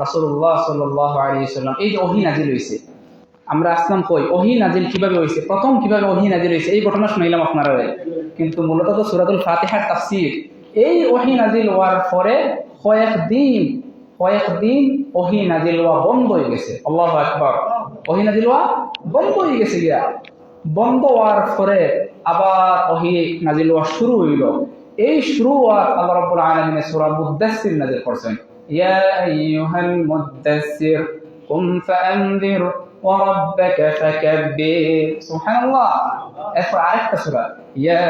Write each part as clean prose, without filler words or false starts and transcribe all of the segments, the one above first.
রাসূলুল্লাহ সাল্লাল্লাহু আলাইহি ওয়াসাল্লাম এই যে ওহী নাজিল হয়েছে, আমরা আসলাম কই ওহী নাজিল কিভাবে হয়েছে, প্রথম কিভাবে ওহী নাজিল হয়েছে এই ঘটনা শুনাইলাম আপনারা, কিন্তু মূলত তো সূরাতুল ফাতিহার তাফসীর। এই ওহী নাজিল হওয়ার পরে কয়েকদিন ওহী নাজিল হওয়া বন্ধ হয়ে গেছে। আল্লাহু আকবার। ওহী নাজিল হওয়া বন্ধ হয়ে গেছে গিয়া, বন্ধ হওয়ার পরে আবার ওহী নাজিল হওয়া শুরু হইল। এই শুরু হওয়ার আল্লাহ রাব্বুল আলামিন সূরা মুদ্দাসসির নাজিল করছেন, ইয়া আইয়ুহাল মুদ্দাসসির কুম ফাআনযির ওয়া রাব্বাকা ফাকাব্বির। সুবহানাল্লাহ। এরপর আরেকটা সূরা, ইয়া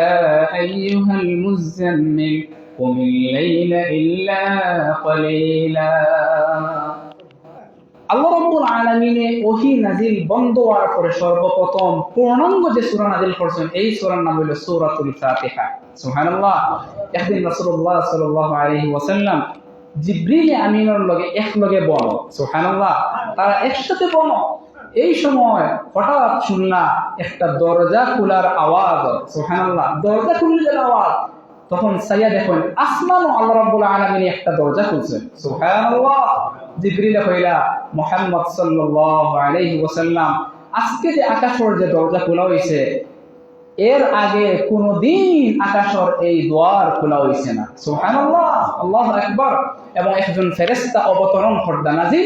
আইয়ুহাল মুযাম্মিল কুমিল লাইলা ইল্লা ক্বালিলা। আল্লাহ রাব্বুল আলামিনে ওহী নাজিল বন্ধ হওয়ার পরে সর্বপ্রথম পূর্ণাঙ্গ যে সূরা নাজিল করেছেন এই সূরার নাম হলো সূরাতুল ফাতিহা। সুবহানাল্লাহ। একদিন রাসূলুল্লাহ সাল্লাল্লাহু আলাইহি ওয়াসাল্লাম জিবরিল আমিনের লগে একলগে বনো, সুবহানাল্লাহ, তারা একসাথে বনো। এই সময় হঠাৎ শুনলাম একটা দরজা খোলার আওয়াজ, সুবহানাল্লাহ, দরজা খুললে আওয়াজ। তখন সাইয়া দেখেন আসমানও আল্লাহ রাব্বুল আলামিন একটা দরজা খুলছেন, সুবহানাল্লাহ। জিবরিল কইলা, মুহাম্মদ সাল্লাল্লাহু আলাইহি ওয়াসাল্লাম, আজকে যে আকাশের যে দরজা খোলা হইছে এর আগে কোনদিন আকাশের এই দ্বার খোলা হইছে না। সুবহানাল্লাহ, আল্লাহু আকবার। এবং একজন ফেরেশতা অবতরণ করদা নাজিল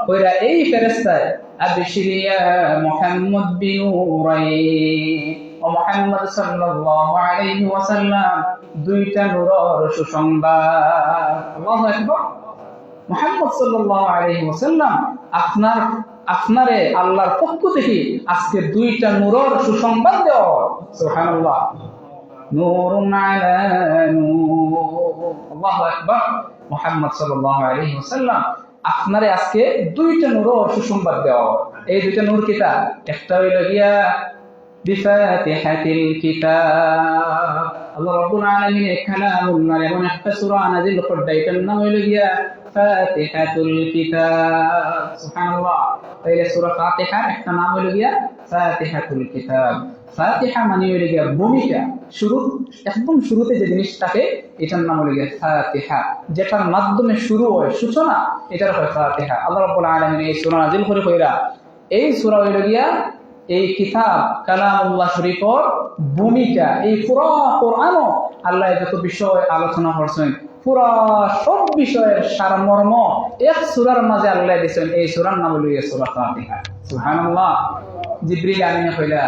হইরা এই ফেরেশতায় আবশির ইয়া মুহাম্মদ বিনুরাইন, ও মুহাম্মদ সাল্লাল্লাহু আলাইহি ওয়াসাল্লাম, দুইটা নূরের সুসংবাদ। আল্লাহু আকবার। মুহাম্মদ সাল্লাল্লাহু আলাইহি ওয়াসাল্লাম আপনারে আল্লাহর পক্ষ থেকে আজকে দুইটা নূরের সুসংবাদ দেওয়া। সুবহানাল্লাহ। নূরুন আলা নূর। আল্লাহু আকবার। মুহাম্মদ সাল্লাল্লাহু আলাইহি ওয়াসাল্লাম আপনারে আজকে দুইটা নূরের সুসংবাদ দেওয়া। এই দুইটা নূর কিতা, একটা হইল গিয়া বিফাতিহাতিল কিতাব। আল্লাহ রাব্বুল আলামিন কালামুল্লাহ এমন একটা সূরা নাযিল করলেন, এটার নাম হইল গিয়া ফাতিহাতুল কিতাব। সুবহানাল্লাহ। তাইলে সূরা ফাতিহার একটা নাম হইল গিয়া ফাতিহাতুল কিতাব। ফাতিহা মানে হইল গিয়া ভূমিকা, শুরু, একদম শুরুতে যে জিনিস থাকে এটার নাম হইল গিয়া ফাতিহা, যেটার মাধ্যমে শুরু হয়, সূচনা, এটার হয় ফাতিহা। আল্লাহ রাব্বুল আলামিন এই সূরা নাযিল কইরা এই সূরা হইল গিয়া এই কিতাব কালামুল্লাহ শরীফের ভূমিকা। এই পুরো কোরআনও আল্লাহ যত বিষয় আলোচনা করছেন, পুরা সব বিষয়ের সারমর্ম এক সূরার মাঝে আল্লাহ দিয়েছেন। এই সূরার নাম হলো সূরা ফাতিহা। সুবহানাল্লাহ। জিবরিল আমিনে কইলা,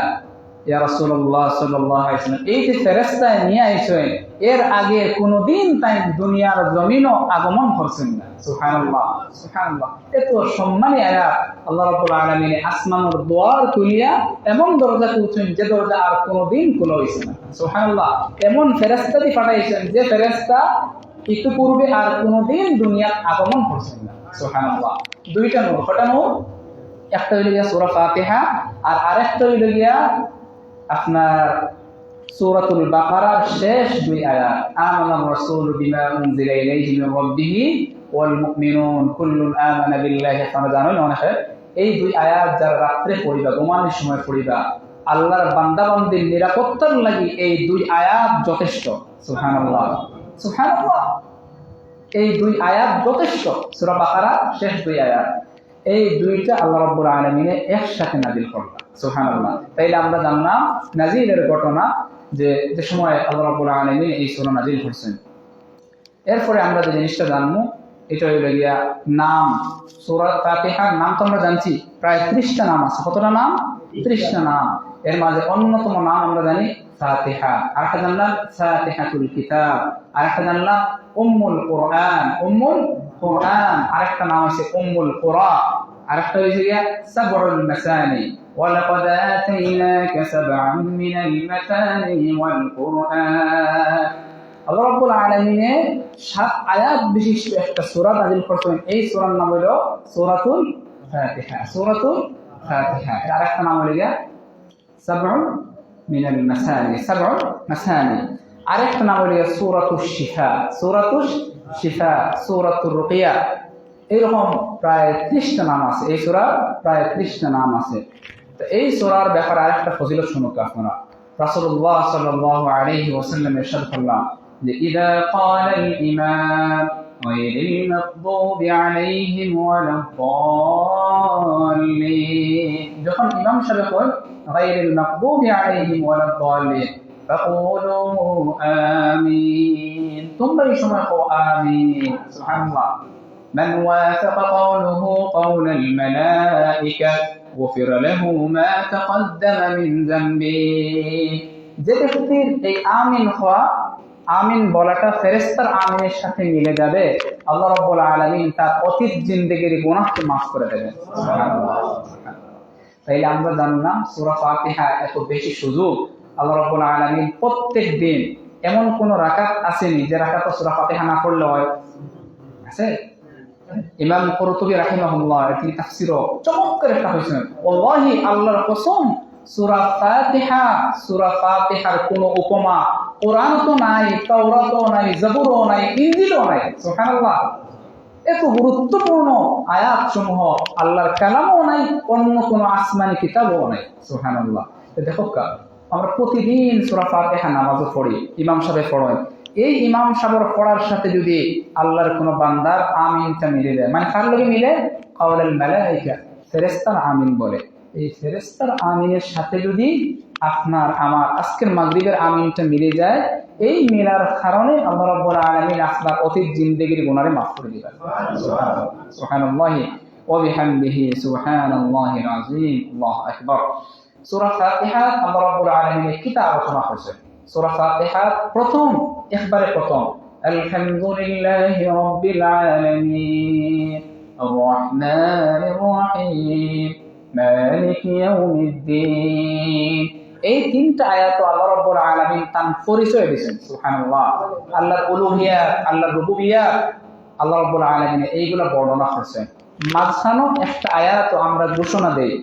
ইয়া রাসূলুল্লাহ সাল্লাল্লাহু আলাইহি ওয়াসাল্লাম, এই যে ফেরেশতা নিয়ে আইছেন এর আগে কোনদিন তাই দুনিয়ার জমিনও আগমন করছেন না। সুবহানাল্লাহ, সুবহানাল্লাহ। এত সম্মানী আয়াত। আল্লাহ রাব্বুল আলামিন আসমানের দ্বার খুলিয়া এমন দরজা খুলছেন যে দরজা আর কোনদিন খোলা হইছে না। সুবহানাল্লাহ। এমন ফেরেশতা দিয়ে পাঠাইছেন যে ফেরেশতা ইতিপূর্বে আর কোনদিন দুনিয়ার আগমন করছেন না। সুবহানাল্লাহ। দুইটা নূর, কটা নূর? একটা হইল গিয়া সূরা ফাতিহা আর আরেকটা হইল গিয়া আপনার সূরাতুল বাকারার শেষ দুই আয়াত, আমানার রাসূলু বিমা উনজিলা ইলাইহি মির রাব্বিহি ওয়াল মুমিনুন কুল্লুন আমানা বিল্লাহি। আপনারা জানেন অনেকে এই দুই আয়াত যারা রাত্রে পড়িবা, ঘুমানোর সময় পড়িবা, আল্লাহর বান্দাবান্দির নিরাপত্তার লাগি এই দুই আয়াত যথেষ্ট। সুবহানাল্লাহ, সুবহানাল্লাহ। এই দুই আয়াত যথেষ্ট। সূরা বাকারা শেষ দুই আয়াত, এই দুইটা আল্লাহ রাব্বুল আলামিন একসাথে নাযিল করলেন। সুবহানাল্লাহ। তাইলে আমরা জানলাম নাযিলের ঘটনা, যে সময় আল্লাহ রাব্বুল আলামিন এই সূরা নাযিল করেছেন। এরপরে আমরা যে জিনিসটা জানবো এটা হইল গিয়া নাম। সূরা ফাতিহার নাম তো আমরা জানছি, প্রায় 30টা নাম আছে। কতটা নাম? 30টা নাম। এর মাঝে অন্যতম নাম আমরা জানি ফাতিহা, আরেকটা জানলাম ফাতিহাতুল কিতাব, আরেকটা জানলাম উম্মুল কোরআন, উম্মুল কোরআন, আরেকটা নাম আছে উম্মুল কুরা, আরেকটা হইছে গিয়া সাবউল মাসানি। ওয়ালাকাদ আতাইনাকা সাবআন মিনাল মাসানি ওয়াল কুরআন। আল্লাহ রাব্বুল আলামিন 7 আয়াত বিশিষ্ট একটা সূরা নাযিল করেছেন। এই সূরার নাম হলো সূরাতুল ফাতিহা। সূরাতুল ফাতিহা এর আরেকটা নাম হলো গিয়া সাবউল মিনাল মাসানি, সাবউল মাসানি। আরেকটা নাম হলো সূরাতুশ শিফা, সূরাতুশ শিফা, সূরাতুর রুকিয়া। এরকম প্রায় 30টা নাম আছে। এই সূরার প্রায় 30টা নাম আছে। তো এই সূরার ব্যাপারে আরেকটা ফজিলত শুনুক আপনারা। রাসূলুল্লাহ সাল্লাল্লাহু আলাইহি ওয়াসাল্লাম ইরশাদ করলেন যে ইযা ক্বালাল ইমাম غير المغضوب عليهم ولا الضالين যখন ইমাম সাহেব কয় غير المغضوب عليهم ولا الضالين فقولوا آمين তোমরা এই সময় কও আমিন সুবহানাল্লাহ من وافق قوله قول الملائكة غفر له ما تقدم من ذنبه যে ব্যক্তির এই আমিন হওয়া আমিন বলাটা ফেরেশতার আমিনের সাথে মিলে যাবে আল্লাহ রাব্বুল আলামিন তার অতীত জিন্দেগির গুনাহকে মাফ করে দেবেন সুবহানাল্লাহ। তাইলে আমরা জানলাম সূরা ফাতিহা এত বেশি সুযোগ আল্লাহ রাব্বুল আলামিন প্রত্যেক দিন এমন কোন রাকাত আসেনি যে রাকাতে সূরা ফাতিহা না পড়লে হয় আছে? ইমাম কুরতুবী রাহিমাহুল্লাহ তিনি তাফসীরও চমৎকার একটা হয়েছেন ওয়াল্লাহি আল্লাহর কসম সূরা ফাতিহার কোনো উপমা কোরআন তো নাই, তাওরাতও নাই, জাবুরও নাই, ইনজিলও নাই। সুবহানাল্লাহ, এত গুরুত্বপূর্ণ আয়াত সমূহ আল্লাহর কালামও নাই, অন্য কোনো আসমানি কিতাবও নাই। সুবহানাল্লাহ। দেখো আমরা প্রতিদিন সূরা ফাতিহা নামাজে পড়ি, ইমাম সাহেব পড়েন। এই ইমাম সাহেবের পড়ার সাথে যদি আল্লাহর কোনো বান্দার আমিনটা মিলে যায়, মানে কার লগে মিলে? কাউলাল মালায়েকা, ফেরেশতার আমিন বলে। এই ফেরেশতার আমিনের সাথে যদি আপনার আমার আজকের মাগরিবের আমিনটা মিলে যায়, এই মিলার কারণে আল্লাহ রাব্বুল আলামিন আপনার অতীত জিন্দেগির গুনাহে মাফ করে দিবেন। সুবহানাল্লাহি ওয়া বিহামদিহি সুবহানাল্লাহিল আযীম। আল্লাহু আকবার। সূরা ফাতিহা আল্লাহ রাব্বুল আলামিনের কিতাব আলোচনা করেছেন। সূরা ফাতিহা প্রথম আলহামদুলিল্লাহি রাব্বিল আলামিন আর রহমানির রহিম মালিকি ইয়াউমিদ্দিন, এই তিনটা আয়াত আল্লাহ রাব্বুল আলামিন তার পরিচয় দিয়েছেন। সুবহানাল্লাহ। আল্লাহর উলুহিয়াত, আল্লাহর রুবুবিয়াত আল্লাহ রাব্বুল আলামিন এইগুলা বর্ণনা করেছেন। মাঝখানে একটা আয়াত আমরা ঘোষণা দেই,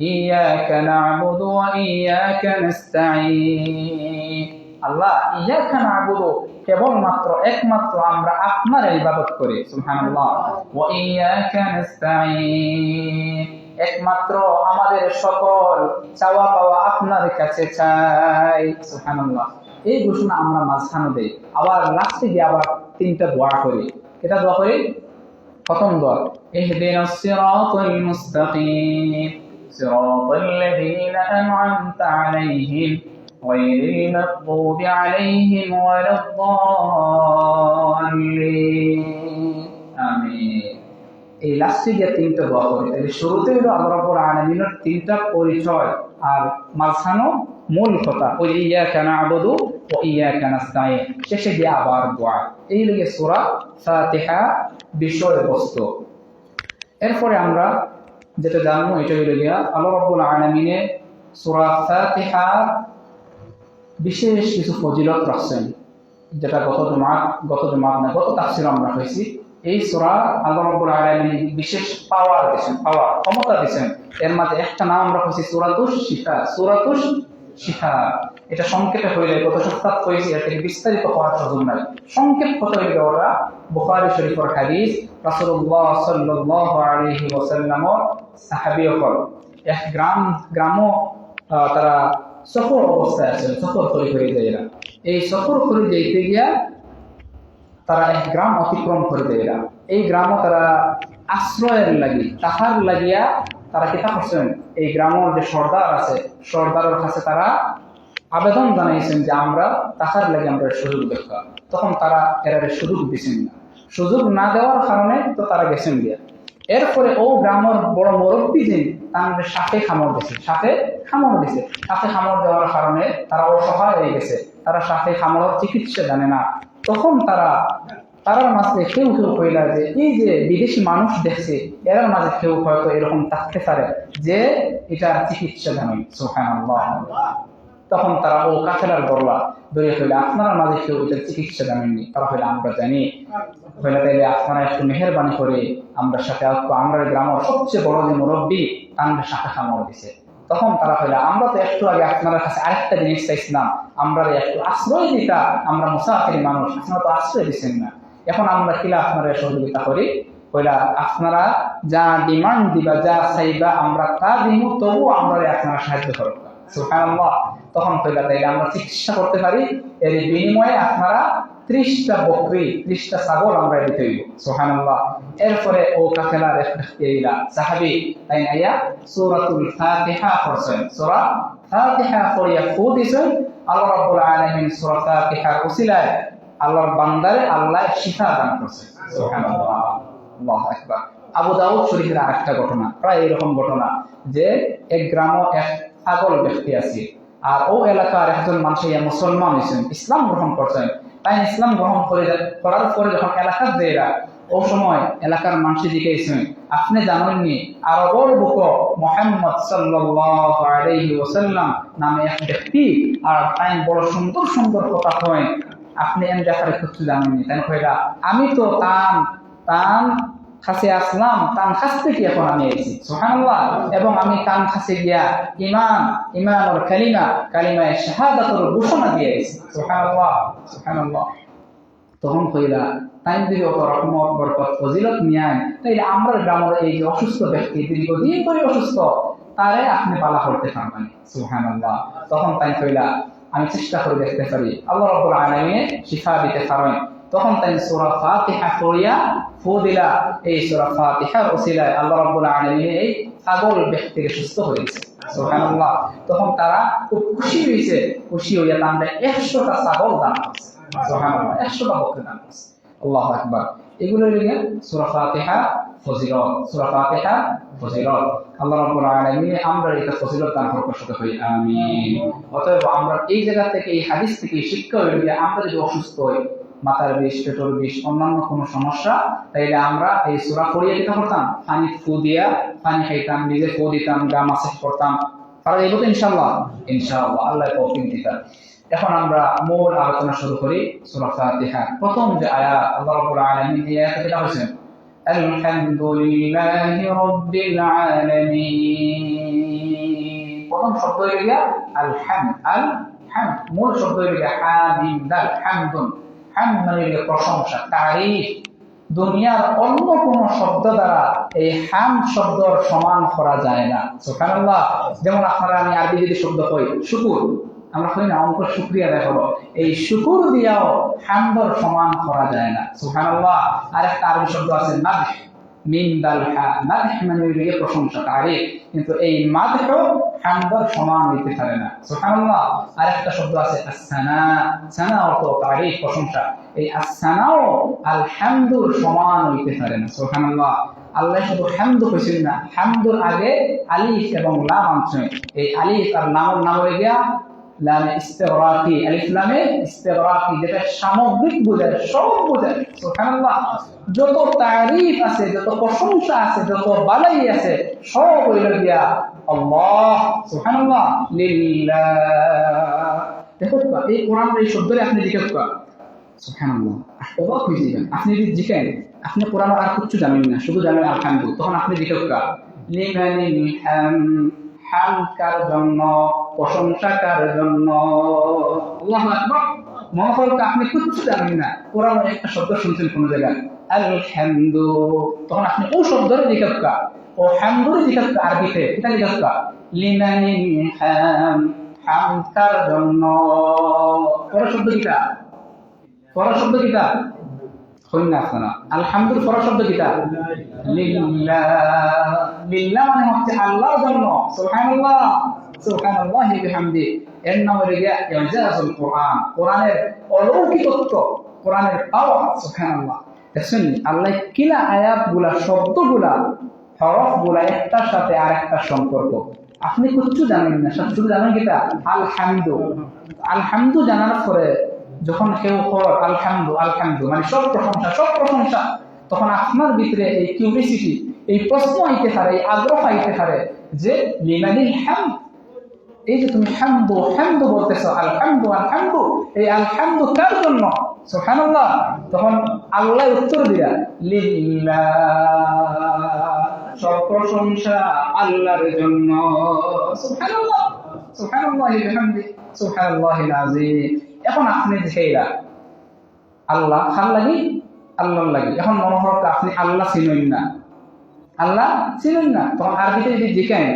ইয়াকা না'বুদু ওয়া ইয়াকা নাস্তাঈন। আল্লাহ ইয়াকা না'বুদু, কেবলমাত্র একমাত্র আমরা আপনার ইবাদত করি। সুবহানাল্লাহ। ওয়া ইয়াকা নাস্তাঈন, একমাত্র আমাদের সকল চাওয়া পাওয়া আপনার কাছে চাই। সুবহানাল্লাহ। এই ঘোষণা আমরা মাঝখানে দেই, আবার লাস্টে গিয়ে আবার তিনটা দোয়া করি। এটা দোয়া করি। প্রথম দোয়া ইহদিনাস সিরাতাল মুস্তাকিম সিরাতাল লাযীনা আন'আমতা আলাইহিম গায়রিল মাগদুবি আলাইহিম ওয়ালাদ দাল্লিন। আমিন। এই লাস্টে গিয়ে তিনটা দোয়া করি। তাহলে শুরুতে হলো আল্লাহ রাব্বুল আলামিনের তিনটা পরিচয়, আর মাঝখানে মূল কথা ওই ইয়াকা না'বুদু ওয়া ইয়াকা নাস্তাঈন, শেষে গিয়ে আবার দোয়া। এই লাগে সূরা ফাতিহা বিষয়বস্তু। এরপরে আমরা যেটা জানবো এটা হলো গিয়া আল্লাহ রাব্বুল আলামিনের সূরা ফাতিহা বিশেষ কিছু ফজিলত রাখছেন, যেটা গত তাফসীর আমরা হয়েছি। এই সূরা আল্লাহ রাব্বুল আলামিন বিশেষ পাওয়ার দিয়েছেন, ক্ষমতা দিয়েছেন। এর মাঝে একটা নাম আমরা হয়েছি সূরাতুশ শিফা। এটা সংক্ষেপে হইলে গত সপ্তাহ হয়েছে, এর থেকে বিস্তারিত হওয়ার সুযোগ নাই। সংক্ষেপ কথা হইলে ওরা বুখারী শরীফের হাদিস, রাসূলুল্লাহ সাল্লাল্লাহু আলাইহি ওয়াসাল্লাম সাহাবীগণ এক গ্রামও তারা সফর অবস্থায় আছেন, সফর করে যায়। এরা এই সফর করে যেতে গিয়া তারা এক গ্রাম অতিক্রম করে দেয়। এই গ্রামও তারা আশ্রয়ের লাগি তাহার লাগিয়া তারা কিতা করছেন, এই গ্রামের যে সর্দার আছে সর্দারের কাছে তারা আবেদন জানাইছেন যে আমরা তাহার লাগি আমরা সুযোগ দেখা। তখন তারা এর সুযোগ দিচ্ছেন না। সুযোগ না দেওয়ার কারণে তো তারা গেছেন গিয়া। এরপরে ও গ্রামের বড় মুরব্বী যে তাদের সাথে খামর দিছে, সাথে খামর দেওয়ার কারণে তারা অসহায় হয়ে গেছে। তারা সাথে খামরের চিকিৎসা জানে না। তখন তারার মাঝে কেউ কইলা যে এই যে বিদেশি মানুষ দেখছে, এর মাঝে কেউ হয়তো এরকম থাকতে পারে যে এটা চিকিৎসা জানেন। সুবহানাল্লাহ। তখন তারা ও কাফেলার ধরে হইলে আপনারা মাঝে কেউ এটা চিকিৎসা জানেননি, তারা হইলে আমরা জানি, হইলে তাইলে আপনারা একটু মেহেরবানি করে আমরা সাথে আমরা গ্রামের সবচেয়ে বড় যে মুরব্বী তাদের সাথে খামর দিছে। তখন তারা হইলে আমরা তো একটু আগে আপনার কাছে আরেকটা জিনিস চাইছিলাম, আমরা একটু আশ্রয় দিতা, আমরা মুসাফির মানুষ, আপনারা তো আশ্রয় দিচ্ছেন না। এখন আমরা কিলা আপনারা সহযোগিতা করি, হইলা আপনারা যা ডিমান্ড দিবা, যা চাইবা আমরা তা দিব, তবু আমরা আপনারা সাহায্য করব। সুবহানাল্লাহ। তখন হইলা তাইলে আমরা চিকিৎসা করতে পারি, এর বিনিময়ে আপনারা 30টা বকরি 30টা ছাগল আমরা দিতে হইব সুবহানাল্লাহ। এরপরে ও কাফেলার একটা সাহাবী তাই আয়া সূরাতুল ফাতিহা পড়ছেন, সূরা ফাতিহা পড়িয়া ফু দিছেন। আল্লাহ রাব্বুল আলামিন সূরা ফাতিহার ওসিলায় আল্লাহর বান্দারে আল্লাহ শিফা দান করছে সুবহানাল্লাহ। আল্লাহু আকবার। আবু দাউদ শরীফের আরেকটা ঘটনা, প্রায় এরকম ঘটনা যে এক গ্রামে এক পাগল ব্যক্তি আছে, আর ও এলাকার একজন মানুষ মুসলমান হয়েছেন, ইসলাম গ্রহণ করছেন। তাই ইসলাম গ্রহণ করার পরে যখন এলাকার দেয়রা ও সময় এলাকার মানুষের দিকে এসেছেন, আপনি জানেননি আরবর বুক মুহাম্মদ সাল্লাল্লাহু আলাইহি ওয়াসাল্লাম নামে এক ব্যক্তি, আর তাই বড় সুন্দর সুন্দর কথা হয়, আপনি এম দেখার কিছু জানেননি। তাই কইরা আমি তো তান খাসে আসলাম, তান খাস থেকে এখন আমি এসেছি সুবহানাল্লাহ, এবং আমি তান খাসে গিয়া ইমানুল কালিমায়ে শাহাদাতুর ঘোষণা দিয়ে এসেছি সুবহানাল্লাহ সুবহানাল্লাহ। তখন কইলা তাই যদি অত রহমত বরকত ফজিলত নিয়ায়, তাইলে আমরা গ্রামের এই যে অসুস্থ ব্যক্তি দীর্ঘদিন ধরে অসুস্থ, তারে আপনি বালা করতে পারবেন সুবহানাল্লাহ। তখন তাই কইলা আমি চেষ্টা করে দেখতে পারি, আল্লাহ রাব্বুল আলামিন শিফা দিতে পারেন। তখন তাই সূরা ফাতিহা পড়িয়া ফু দিলা। এই সূরা ফাতিহার ওসিলায় আল্লাহ রাব্বুল আলামিন এই পাগল ব্যক্তিকে সুস্থ হয়েছে সুবহানাল্লাহ। তখন তারা খুব খুশি হয়েছে, খুশি হইয়া তাদের 100টা ছাগল দান করছে সুবহানাল্লাহ, 100টা বকরি দান করছে। আল্লাহু আকবার। এগুলো লিখে সূরা ফাতিহা ফজিলত, সূরা ফাতিহা ফজিলত। আল্লাহ রাব্বুল আলামিন আমরা এটা ফজিলত দান করতে সাথে হই, আমিন। অতএব আমরা এই জায়গা থেকে এই হাদিস থেকে শিক্ষা হইল যে আমরা যদি অসুস্থ হই, মাথার বিষ, পেটের বিষ, অন্যান্য কোনো সমস্যা, তাইলে আমরা এই সূরা পড়িয়ে দিতে করতাম, পানি ফু দিয়া পানি খাইতাম, নিজে ফু দিতাম, গা মাসাজ করতাম, পারা যাইব তো ইনশাআল্লাহ। ইনশাআল্লাহ আল্লাহ তৌফিক দিবেন। এখন আমরা মূল আলোচনা শুরু করি সূরা ফাতিহা। প্রথম যে আয়াত আল্লাহ রাব্বুল আলামিন এই আয়াতে যেটা বলেছেন আলহামদুলিল্লাহি রাব্বিল আলামিন, প্রথম শব্দ হলো গিয়া আলহামদ, মূল শব্দ হলো গিয়া হামিদাল হামদুন, হামদ মানে প্রশংসা, তারিফ। দুনিয়ার অন্য কোন শব্দ দ্বারা এই হামদ শব্দর সমান করা যায় না সুবহানাল্লাহ। যেমন আপনারা আমি আরবি যদি শব্দ কই শুকর, আমরা কই না অঙ্ক শুকরিয়া দেখো, এই শুকর দিয়াও হামদর সমান করা যায় না সুবহানাল্লাহ। আর একটা আরবি শব্দ আছে মাদহ, মিন দাল হা, মাদহ মানে হইল প্রশংসা, তারিফ, কিন্তু এই মাদহ হামদর সমান হইতে পারে না সুবহানাল্লাহ। আর একটা শব্দ আছে আস-সানা, সানা অর্থ তারিফ, প্রশংসা, এই আস-সানাও আলহামদুর সমান হইতে পারে না সুবহানাল্লাহ। আল্লাহ শুধু হামদ কইছেন না, হামদুর আগে আলিফ এবং লাম আছে। এই আলিফ আর লামের নাম হয়ে গিয়া লামে ইস্তিগরাকি, আলিফ লামে ইস্তিগরাকি, যেটা সামগ্রিক বোঝায়, সব বোঝায় সুবহানাল্লাহ। যত তারিফ আছে, যত প্রশংসা আছে, যত বালাই আছে, সব হইল গিয়া আল্লাহ সুবহানাল্লাহ, লিল্লাহ। দেখো এই কোরআন এই শব্দরে আপনি জিজ্ঞেস করেন সুবহানাল্লাহ, অবাক হয়ে যাবেন। আপনি যদি জিজ্ঞেন, আপনি কোরআন আর কিছু জানেন না, শুধু জানেন আলহামদু, তখন আপনি জিজ্ঞেস করেন লিমানিল হামদ, হামদ কার জন্য, প্রশংসা কার জন্য। আল্লাহু আকবার। মনে করেন আপনি কিছু জানেন না, কোরআন একটা শব্দ শুনছেন কোন জায়গায় আলহামদু, তখন আপনি ও শব্দের জিজ্ঞেস করেন, ও হামদুর জিজ্ঞেস করেন আরবিতে, এটা জিজ্ঞেস করেন লিমানিল হামদ, হামদ কার জন্য। পরের শব্দ কিটা, পরের শব্দ কিটা হই না আপনারা, আলহামদুর পরের শব্দ কিটা লিল্লাহ, লিল্লাহ মানে হচ্ছে আল্লাহর জন্য সুবহানাল্লাহ, সুবহানাল্লাহি বিহামদি। এর নাম হলো গিয়া ইজাজুল কোরআন, কোরআনের অলৌকিকত্ব, কোরআনের পাওয়ার সুবহানাল্লাহ। দেখছেন আল্লাহ কিলা আয়াতগুলা, শব্দগুলা, হরফগুলা একটার সাথে আরেকটা সম্পর্ক। আপনি কিচ্ছু জানেন না, শুধু জানেন কিটা আলহামদু। আলহামদু জানার পরে যখন কেউ আলহামদু আলহামদু মানে সব প্রশংসা, সব প্রশংসা, তখন আপনার ভিতরে এই কিউরিসিটি, এই প্রশ্ন আইতে পারে, এই আগ্রহ আইতে পারে যে লিমানিল হামদ, এই যে তুমি হামদু হামদু বলতেছো, আলহামদু আলহামদু, এই আলহামদু কার জন্য সুবহানাল্লাহ। তখন আল্লাহ উত্তর দিলা লিল্লাহ, সব প্রশংসা আল্লাহর জন্য সুবহানাল্লাহ, সুবহানাল্লাহি বিহামদি, সুবহানাল্লাহিল আযীম। এখন আপনি যেইরা আল্লাহ ভাল লাগি, আল্লাহর লাগি, এখন মনে হয় আপনি আল্লাহ চিনেন না, আল্লাহ চিনেন না, তখন আরবিতে যদি জিজ্ঞাসা,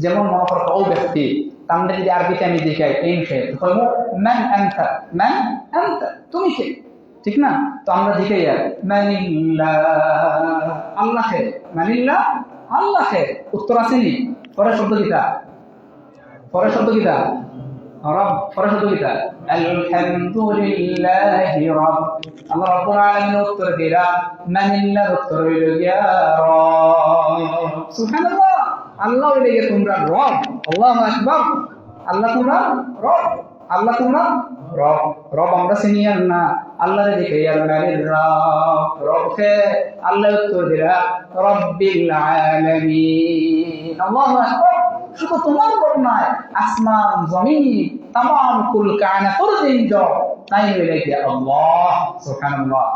যেমন মনে করো ও ব্যক্তি, তাহলে যদি আরবিতে আমি জিজ্ঞাসা এই বিষয়ে মান আনতা, মান আনতা, তুমি কে, ঠিক না? তো আমরা জিজ্ঞাই মানিল্লাহ, আল্লাহকে, মানিল্লাহ আল্লাহকে। উত্তর আসেনি। পরের শব্দ কিতা? পরের শব্দ কিতা? রব। পরের শব্দ কিতা? আলহামদুলিল্লাহি রব। আল্লাহ রাব্বুল আলামিনের উত্তর দিরা মানিল্লাহর উত্তর হইল গিয়া রব। সুবহানাল্লাহ। আল্লাহ হইল গিয়া তোমরা রব। আল্লাহু আকবার। আল্লাহ তোমরা রব, আল্লাহ তোমরা রব। রব আমরা সিনিয়র না, আল্লাহ দেখে রবকে আল্লাহ উত্তর দিরা রব্বিল আলামিন। আল্লাহু আকবার। শুধু তোমার রব নয়, আসমান জমিন তামাম কুল কায়নাতের জিন্দ তাই হইলে কি আল্লাহ। সুবহানাল্লাহ,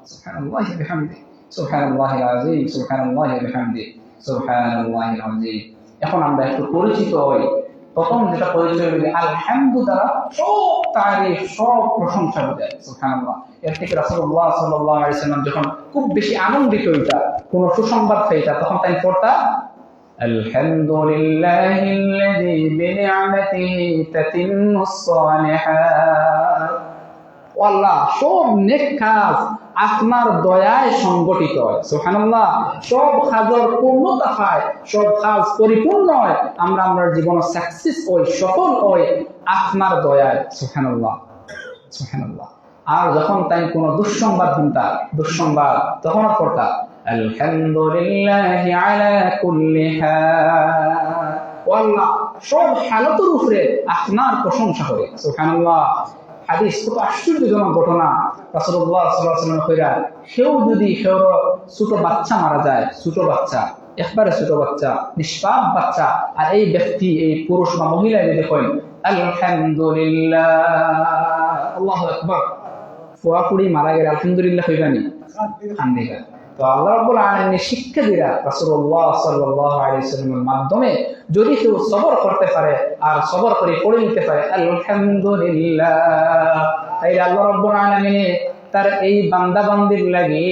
সুবহানাল্লাহি ওয়া বিহামদিহি, সুবহানাল্লাহিল আযীম, সুবহানাল্লাহি ওয়া বিহামদিহি, সুবহানাল্লাহিল আযীম। এখন আমরা একটু পরিচিত হই। প্রথম যেটা পরিচয় হলো আলহামদু দ্বারা সব তারিফ, সব প্রশংসা বোঝায়। সুবহানাল্লাহ। এর থেকে রাসূলুল্লাহ সাল্লাল্লাহু আলাইহি ওয়াসাল্লাম যখন খুব বেশি আনন্দিত হইতা, কোন সুসংবাদ পাইতা, তখন তাই পড়তা আলহামদুলিল্লাহিল্লাযী বিনি'মাতিহি তাতিম্মুস সালিহাত। আল্লাহ সব নেক কাজ আপনার দয়ায় সংগঠিত হয়। সুবহানাল্লাহ। সব কাজের পূর্ণতা পায়, সব কাজ পরিপূর্ণ হয়, আমরা আমার জীবনে সাকসেস হই, সফল হই আপনার দয়ায়। সুবহানাল্লাহ, সুবহানাল্লাহ। আর যখন তাই কোনো দুঃসংবাদ শুনতা, দুঃসংবাদ, তখন পড়তা আলহামদুলিল্লাহি আলা কুল্লি হাল। আল্লাহ সব হালতের উপরে আপনার প্রশংসা করে। সুবহানাল্লাহ। হাদিস খুব আশ্চর্যজনক ঘটনা। রাসূলুল্লাহ সাল্লাল্লাহু আলাইহি ওয়াসাল্লাম কইরা কেউ যদি কেউ ছোট বাচ্চা মারা যায়, ছোট বাচ্চা, একবারে ছোট বাচ্চা, নিষ্পাপ বাচ্চা, আর এই ব্যক্তি, এই পুরুষ বা মহিলা যদি করেন আলহামদুলিল্লাহ, আল্লাহু আকবার, ফুয়াকুড়ি মারা গেলে আলহামদুলিল্লাহ কইবানি? খান্দিগা। তো আল্লাহ রাব্বুল আলামিন শিক্ষা দিরা রাসূলুল্লাহ সাল্লাল্লাহু আলাইহি ওয়াসাল্লামের মাধ্যমে যদি কেউ সবর করতে পারে আর সবর করে পড়ে নিতে পারে আলহামদুলিল্লাহ, তাই আল্লাহ রাব্বুল আলামিন তার এই বান্দা বান্দির লাগি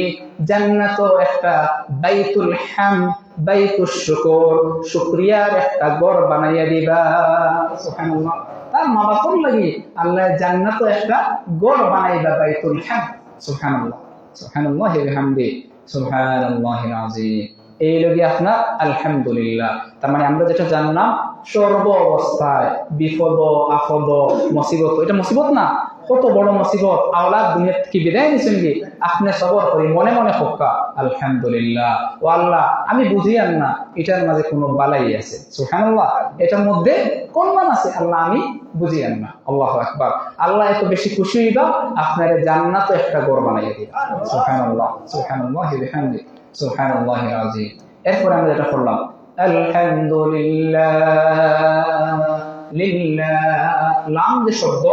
জান্নাত একটা বাইতুল হামদ, বাইতুশ শুকর, শুকরিয়ার একটা ঘর বানাইয়া দিবা। সুবহানাল্লাহ। তার মা বাবার লাগি আল্লাহ জান্নাত একটা ঘর বানাইবা, বাইতুল হামদ। সুবহানাল্লাহ, সুবহানাল্লাহি ওয়া বিহামদিহি, সুবহানাল্লাহিল আযীম। এই লগি আপনার আলহামদুলিল্লাহ। তার মানে আমরা যেটা জানলাম সর্ব অবস্থায় বিপদ আপদ মুসিবত, এটা মুসিবত না, কত বড় মুসিবত, আওলাদ দুনিয়া থেকে বিদায় নিছেন কি আপনি সবর করি মনে মনে হক্কা আলহামদুলিল্লাহ। ও আল্লাহ আমি বুঝিয়ান না এটার মাঝে কোনো বালাই আছে। সুবহানাল্লাহ। এটার মধ্যে কল্যাণ আছে, আল্লাহ আমি বুঝিয়ান না। আল্লাহু আকবার। আল্লাহ এত বেশি খুশি হইবা আপনার জান্নাত একটা ঘর বানাইয়া দিবা। সুবহানাল্লাহ, সুবহানাল্লাহি ওয়া বিহামদিহি, সুবহানাল্লাহিল আযীম। এরপর আমরা যেটা করলাম আলহামদুলিল্লাহ, লিল্লাহ, লাম যে শব্দ,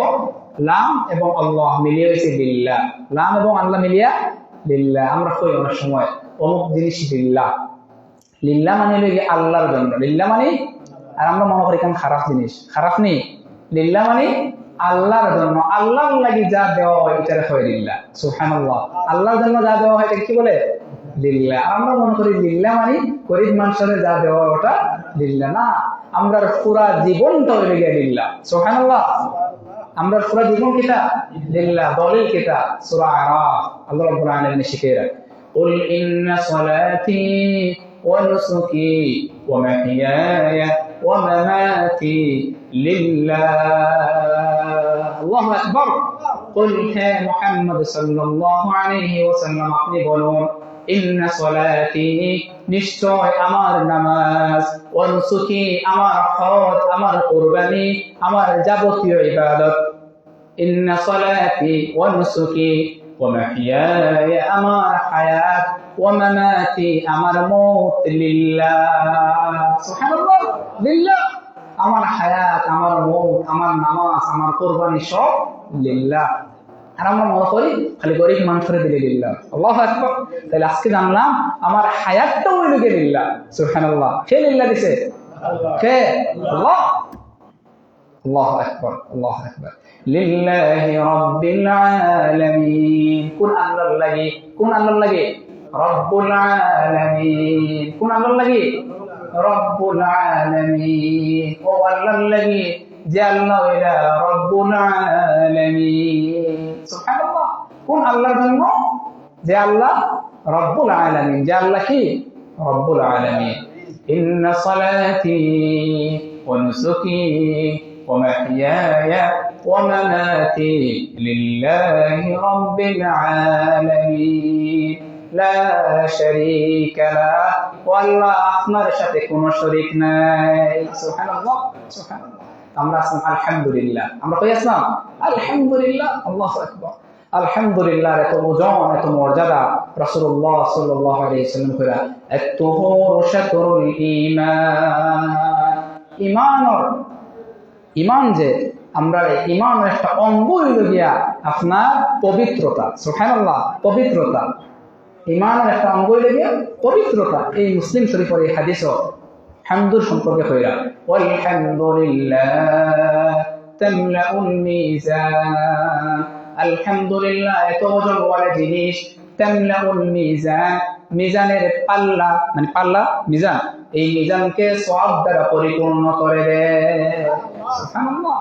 লাম এবং আল্লাহ মিলিয়ে হয়েছে লিল্লাহ, লাম এবং আল্লাহ মিলিয়া লিল্লাহ। আমরা কই অনেক সময় অমুক জিনিস লিল্লাহ, লিল্লাহ মানে হলো আল্লাহর জন্য, লিল্লাহ মানে, আর আমরা মনে করি কেন খারাপ জিনিস, খারাপ নেই, লিল্লাহ মানে আল্লাহর জন্য, আল্লাহর লাগি যা দেওয়া হয় এটারে হয় লিল্লাহ। সুবহানাল্লাহ। আল্লাহর জন্য যা দেওয়া হয় এটা কি বলে? লিল্লাহ। আমরা মনে করি লিল্লাহ মানে গরিব মানুষের যা দেওয়া ওটা লিল্লাহ না, আমরা পুরা জীবনটা হয়ে গিয়ে লিল্লাহ। সুবহানাল্লাহ। আমরা পুরা জীবন কিতা লিল্লাহ। দলিল কিতা? সূরা আরাফ। আল্লাহ রাব্বুল আলামিন শিখিয়ে রাখ কুল ইন্না সালাতি ওয়া নুসুকি ওয়া মাহইয়ায়া ওয়া মামাতি লিল্লাহ। আল্লাহু আকবার। কুল হে মুহাম্মদ সাল্লাল্লাহু আলাইহি ওয়াসাল্লাম আপনি বলুন ইন্না সালাতি নিশ্চয় আমার নামাজ, ওয়া নুসুকি আমার হজ, আমার কুরবানি, আমার যাবতীয় ইবাদত, ইন্না সালাতি ওয়া নুসুকি ওয়া মাহইয়ায়া আমার হায়াত, ওয়া মামাতি আমার মওত লিল্লাহ। সুবহানাল্লাহ। লিল্লাহ। আমার হায়াত, আমার মওত, আমার নামাজ, আমার কুরবানি সব লিল্লাহ। আর আমরা মনে করি খালি গরিব মানুষের দিলে লিল্লাহ। আল্লাহু আকবার। তাহলে আজকে জানলাম আমার হায়াতটাও হইল গে লিল্লাহ। সুবহানাল্লাহ। কে লিল্লাহ দিছে? কে? আল্লাহ। আল্লাহু আকবার, আল্লাহু আকবার। লিল্লাহি রাব্বিল আলামিন। কোন আল্লাহর লাগি? কোন আল্লাহর লাগি? রব্বুল আলামিন। কোন আল্লাহর লাগি? রব্বুল আলামিন। ও আল্লাহর লাগি যে আল্লাহ হইলা রব্বুল আলামিন। সুবহানাল্লাহ। কোন আল্লাহর জন্য? যে আল্লাহ রব্বুল আলামিন, যে আল্লাহ কি রব্বুল আলামিন। ইন্না সালাতি ওয়া নুসুকি ওয়া মাহইয়ায়া ওয়া মামাতি লিল্লাহি রাব্বিল আলামিন লা শারীকা লাহু, আল্লাহ আপনার সাথে কোনো শরীক নাই। সুবহানাল্লাহ, সুবহানাল্লাহ। আমরা আসলাম আলহামদুলিল্লাহ, আমরা কই আসলাম আলহামদুলিল্লাহ, আল্লাহু আকবার। আলহামদুলিল্লাহ এত ওজন, এত মর্যাদা। রাসূলুল্লাহ সাল্লাল্লাহু আলাইহি ওয়াসাল্লাম কইরা আত-তুহুরু শাতরুল ঈমান, ঈমান যে আমরা ঈমানের একটা অঙ্গ হইল গিয়া আপনার পবিত্রতা। সুবহানাল্লাহ, পবিত্রতা। ঈমানের একটা অঙ্গ হইল গিয়া পবিত্রতা। এই মুসলিম শরীফের এই হাদিসও হামদুর সম্পর্কে কইরা আলহামদুলিল্লাহ তামলাউল মিজান, আলহামদুলিল্লাহ এত ওজনওয়ালা জিনিস। তামলাউল মিজান, মিজানের পাল্লা, মানে পাল্লা মিজান, এই মিজানকে সওয়াব দ্বারা পরিপূর্ণ করে দেয়। সুবহানাল্লাহ।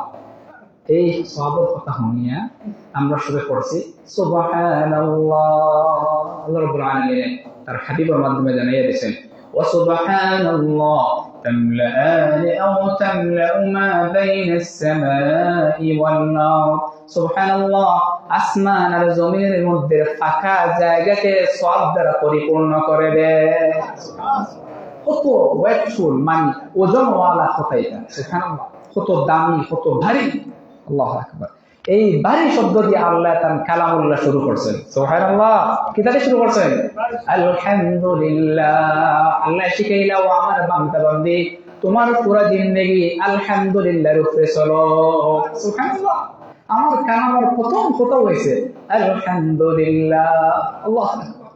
এই সওয়াবের কথা শুনিয়া আমরা শুরু করছি সুবহানাল্লাহ। আল্লাহ রাব্বুল আলামিন তার হাবিবের মাধ্যমে জানিয়ে দিয়েছেন ওয়া সুবহানাল্লাহ تملأان أو تملأ ما بين السماء والأرض। সুবহানাল্লাহ, আসমান আর জমিনের মধ্যে ফাঁকা জায়গাকে সওয়াব দ্বারা পরিপূর্ণ করে দেয়। কত ওয়েটফুল, মানে ওজনওয়ালা কথা এটা। সুবহানাল্লাহ, কত দামি, কত ভারী। আল্লাহু আকবার। এই ভারী শব্দ দিয়ে আল্লাহ তার কালামুল্লাহ শুরু করছেন। সুবহানাল্লাহ, কি তাতে শুরু করছেন? আলহামদুলিল্লাহ। আল্লাহ শিখাইলাও আমার বান্দা বান্দি তোমার পুরা জিন্দেগি আলহামদুলিল্লাহর উপরে চলো। সুবহানাল্লাহ, আমার কালামের প্রথম কথা হইছে আলহামদুলিল্লাহ। আল্লাহু আকবার,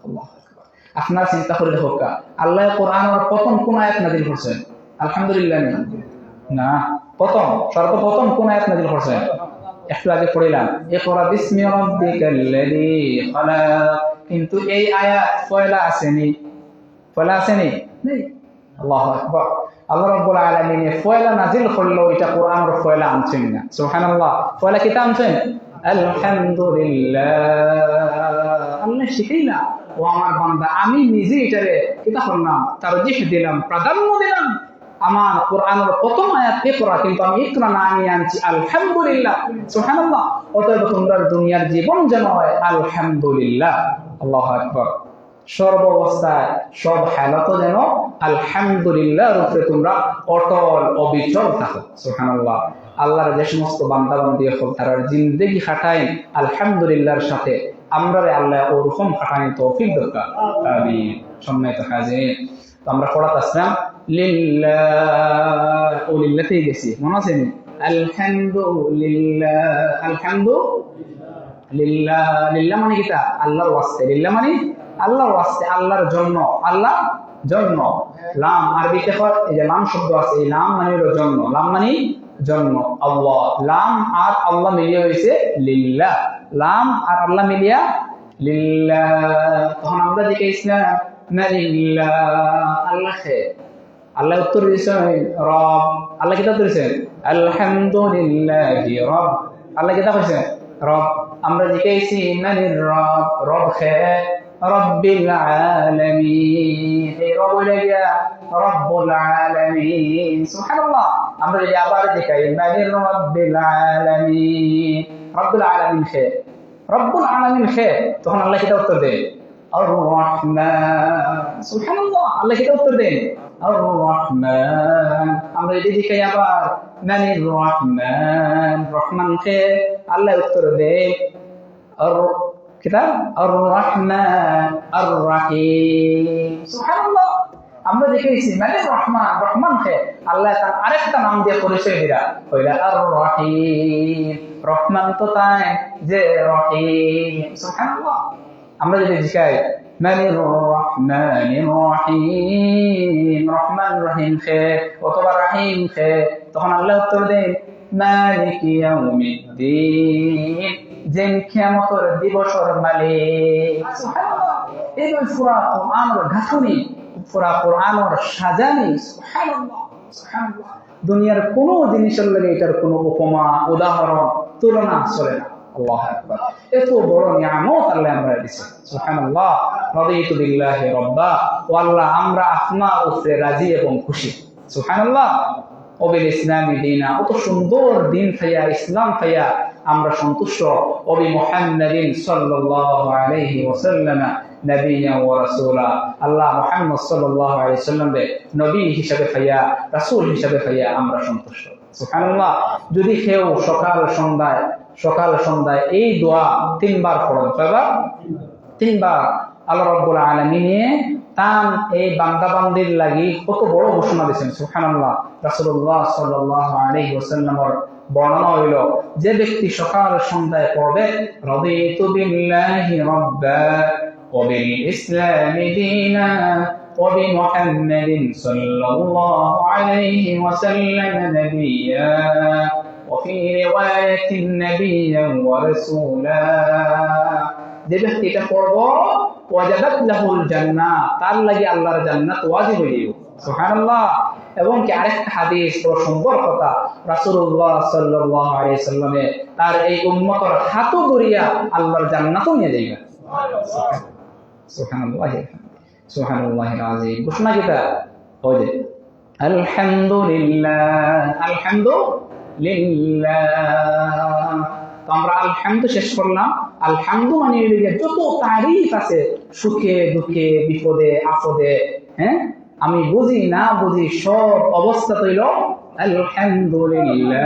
আল্লাহু আকবার। আপনার চিন্তা করে দেখো, আল্লাহ কোরআনের প্রথম কোন আয়াত নাযিল করেছেন? আলহামদুলিল্লাহ না, প্রথম সর্বপ্রথম কোন আয়াত নাযিল করেছেন? একটু আগে পড়িলাম ইকরা বিসমি রাব্বিকাল্লাযী খালাক, কিন্তু এই আয়াত পয়লা আসেনি। পয়লা আসেনি? নেই। আল্লাহু আকবার। আল্লাহ রাব্বুল আলামিন পয়লা নাযিল করলো, এটা কোরআনের পয়লা আনছেন না। সুবহানাল্লাহ, পয়লা কিতা আনছেন? আলহামদুলিল্লাহ। আল্লাহ শিখাইলা ও আমার বান্দা, আমি নিজে এটারে কিতা করলাম, তারজিহ দিলাম, প্রাধান্য দিলাম। আমার কোরআনের প্রথম আয়াত ইকরা, কিন্তু আমি ইকরা না নিয়ে আনছি আলহামদুলিল্লাহ। সুবহানাল্লাহ। অতএব তোমরা দুনিয়ার জীবন যেন হয় আলহামদুলিল্লাহ। আল্লাহু আকবার। সর্ব অবস্থায়, সব হালাত যেন আলহামদুলিল্লাহর উপরে তোমরা অটল অবিচল থাকো। সুবহানাল্লাহ। আল্লাহর যে সমস্ত বান্দা বান্দি হল তারা জিন্দেগি খাটায় আলহামদুলিল্লাহর সাথে, আমরা আল্লাহ ওরকম খাটানি তৌফিক দরকার। আমিন। সম্মানিত হাজির, তো আমরা পড়াতে আসলাম লিল্লাহ, ও লিল্লাহতেই গেছি, মনে আছে? আলহামদুলিল্লাহ, আলহামদুলিল্লাহ। লিল্লাহ মানে কিতা? আল্লাহর ওয়াস্তে। লিল্লাহ মানে আল্লাহর ওয়াস্তে, আল্লাহর জন্য, আল্লাহ জন্য। লাম আরবিতে এই যে লাম শব্দ আছে, এই লাম মানে হলো জন্য। লাম মানে জন্য। আল্লাহ, লাম আর আল্লাহ মিলিয়ে হয়েছে লিল্লাহ। লাম আর আল্লাহ মিলিয়া লিল্লাহ। তখন আমরা দেখে ইসলাম আল্লাহ, আল্লাহ উত্তর দিয়েছেন রব। আল্লাহ কিতাব দিয়েছেন আলহামদুলিল্লাহি রব। আল্লাহ কিতাব কইছেন রব। আমরা জিজ্ঞাসি মানির রব, রব খে রব্বিল আলামিন। এই রব হইলা গিয়া রব্বুল আলামিন। সুবহানাল্লাহ। আমরা যদি আবার দেখাই মানির রব্বিল আলামিন, রব্বুল আলামিন খে, রব্বুল আলামিন খে, তখন আল্লাহ কিতাব উত্তর দেয় আর রহমান। সুবহানাল্লাহ। আল্লাহ কিতাব উত্তর দেন আর রহমান। আমরা যদি দেখাই আবার মানির রহমান, রহমান খে, আল্লাহ উত্তর দেয় আর কিতাব আর রহমান আর রাহিম। সুবহানাল্লাহ। আমরা দেখেছি মানে রহমান, রহমান খে, আল্লাহ তার আরেকটা নাম দিয়ে পরিচয় দিরা হইলা আর রাহিম। রহমান তো তাই যে রহিম। সুবহানাল্লাহ। আমরা যদি জিজ্ঞাই মানির রহমানির রহিম, রহমান রহিম খে অথবা রাহিম খে, তখন আল্লাহ উত্তর দেন মালিকি ইয়াউমিদ্দিন, যেন কিয়ামতের দিবসের মালিক। সুবহানাল্লাহ। এই পুরা কোরআনের গাঁথনি, পুরা কোরআনের সাজানি। সুবহানাল্লাহ, সুবহানাল্লাহ। দুনিয়ার কোন জিনিসের লাগে এটার কোন উপমা, উদাহরণ, তুলনা চলে না। আল্লাহু আকবার। এত বড় নিয়ামত আল্লাহ আমরা দিয়েছে, সুবহানাল্লাহ। রাদিতু বিল্লাহি রাব্বা, ও আল্লাহ আমরা আপনার উপরে রাজি এবং খুশি, সুবহানাল্লাহ। ওবিল ইসলামি দীনা, অত সুন্দর দিন পাইয়া, ইসলাম পাইয়া আমরা সন্তুষ্ট। ওবি মুহাম্মাদিন সাল্লাল্লাহু আলাইহি ওয়াসাল্লাম নবিয়্যান ওয়া রাসূলা, আল্লাহ মুহাম্মদ সাল্লাল্লাহু আলাইহি ওয়াসাল্লাম রে নবী হিসাবে পাইয়া, রাসূল হিসাবে পাইয়া আমরা সন্তুষ্ট, সুবহানাল্লাহ। যদি কেউ সকাল সন্ধ্যায় এই দোয়া 3 বার পড়েন, কয়বার? 3 বার, আল্লাহ রাব্বুল আলামিন তান এই বান্দা বান্দির লাগি কত বড় ঘোষণা দিয়েছেন, সুবহানাল্লাহ। রাসূলুল্লাহ সাল্লাল্লাহু আলাইহি ওয়াসাল্লামের বর্ণনা হইল, যে ব্যক্তি সকাল সন্ধ্যায় পড়বে রাদিতু বিল্লাহি রাব্বা ওয়া বিল ইসলামি দীনা ওয়া বি মুহাম্মাদিন সাল্লাল্লাহু আলাইহি ওয়াসাল্লাম নাবিয়্যা ওয়া ফি রিওয়ায়াতিন নাবিয়্যান ওয়া রাসূলা, যে ব্যক্তি এটা পড়ব ওয়াজাবাত লাহুল জান্নাহ, তার লাগি আল্লাহর জান্নাত ওয়াজিব হয়ে যাবে, সুবহানাল্লাহ। এবং কি আরেকটা হাদিস বড় সুন্দর কথা, রাসূলুল্লাহ সাল্লাল্লাহু আলাইহি সাল্লামে তার এই উম্মতের হাতও ধরিয়া আল্লাহর জান্নাতও নিয়ে যাইবে, সুবহানাল্লাহ সুবহানাল্লাহিল আযীম। ঘোষণা কিটা ওই যে আলহামদুলিল্লাহ। তো আমরা আলহামদু শেষ করলাম। আলহামদু মানে যত তারিফ আছে সুখে দুঃখে বিপদে আপদে, হ্যাঁ, আমি বুঝি না বুঝি সব অবস্থা তৈল আলহামদুলিল্লাহ।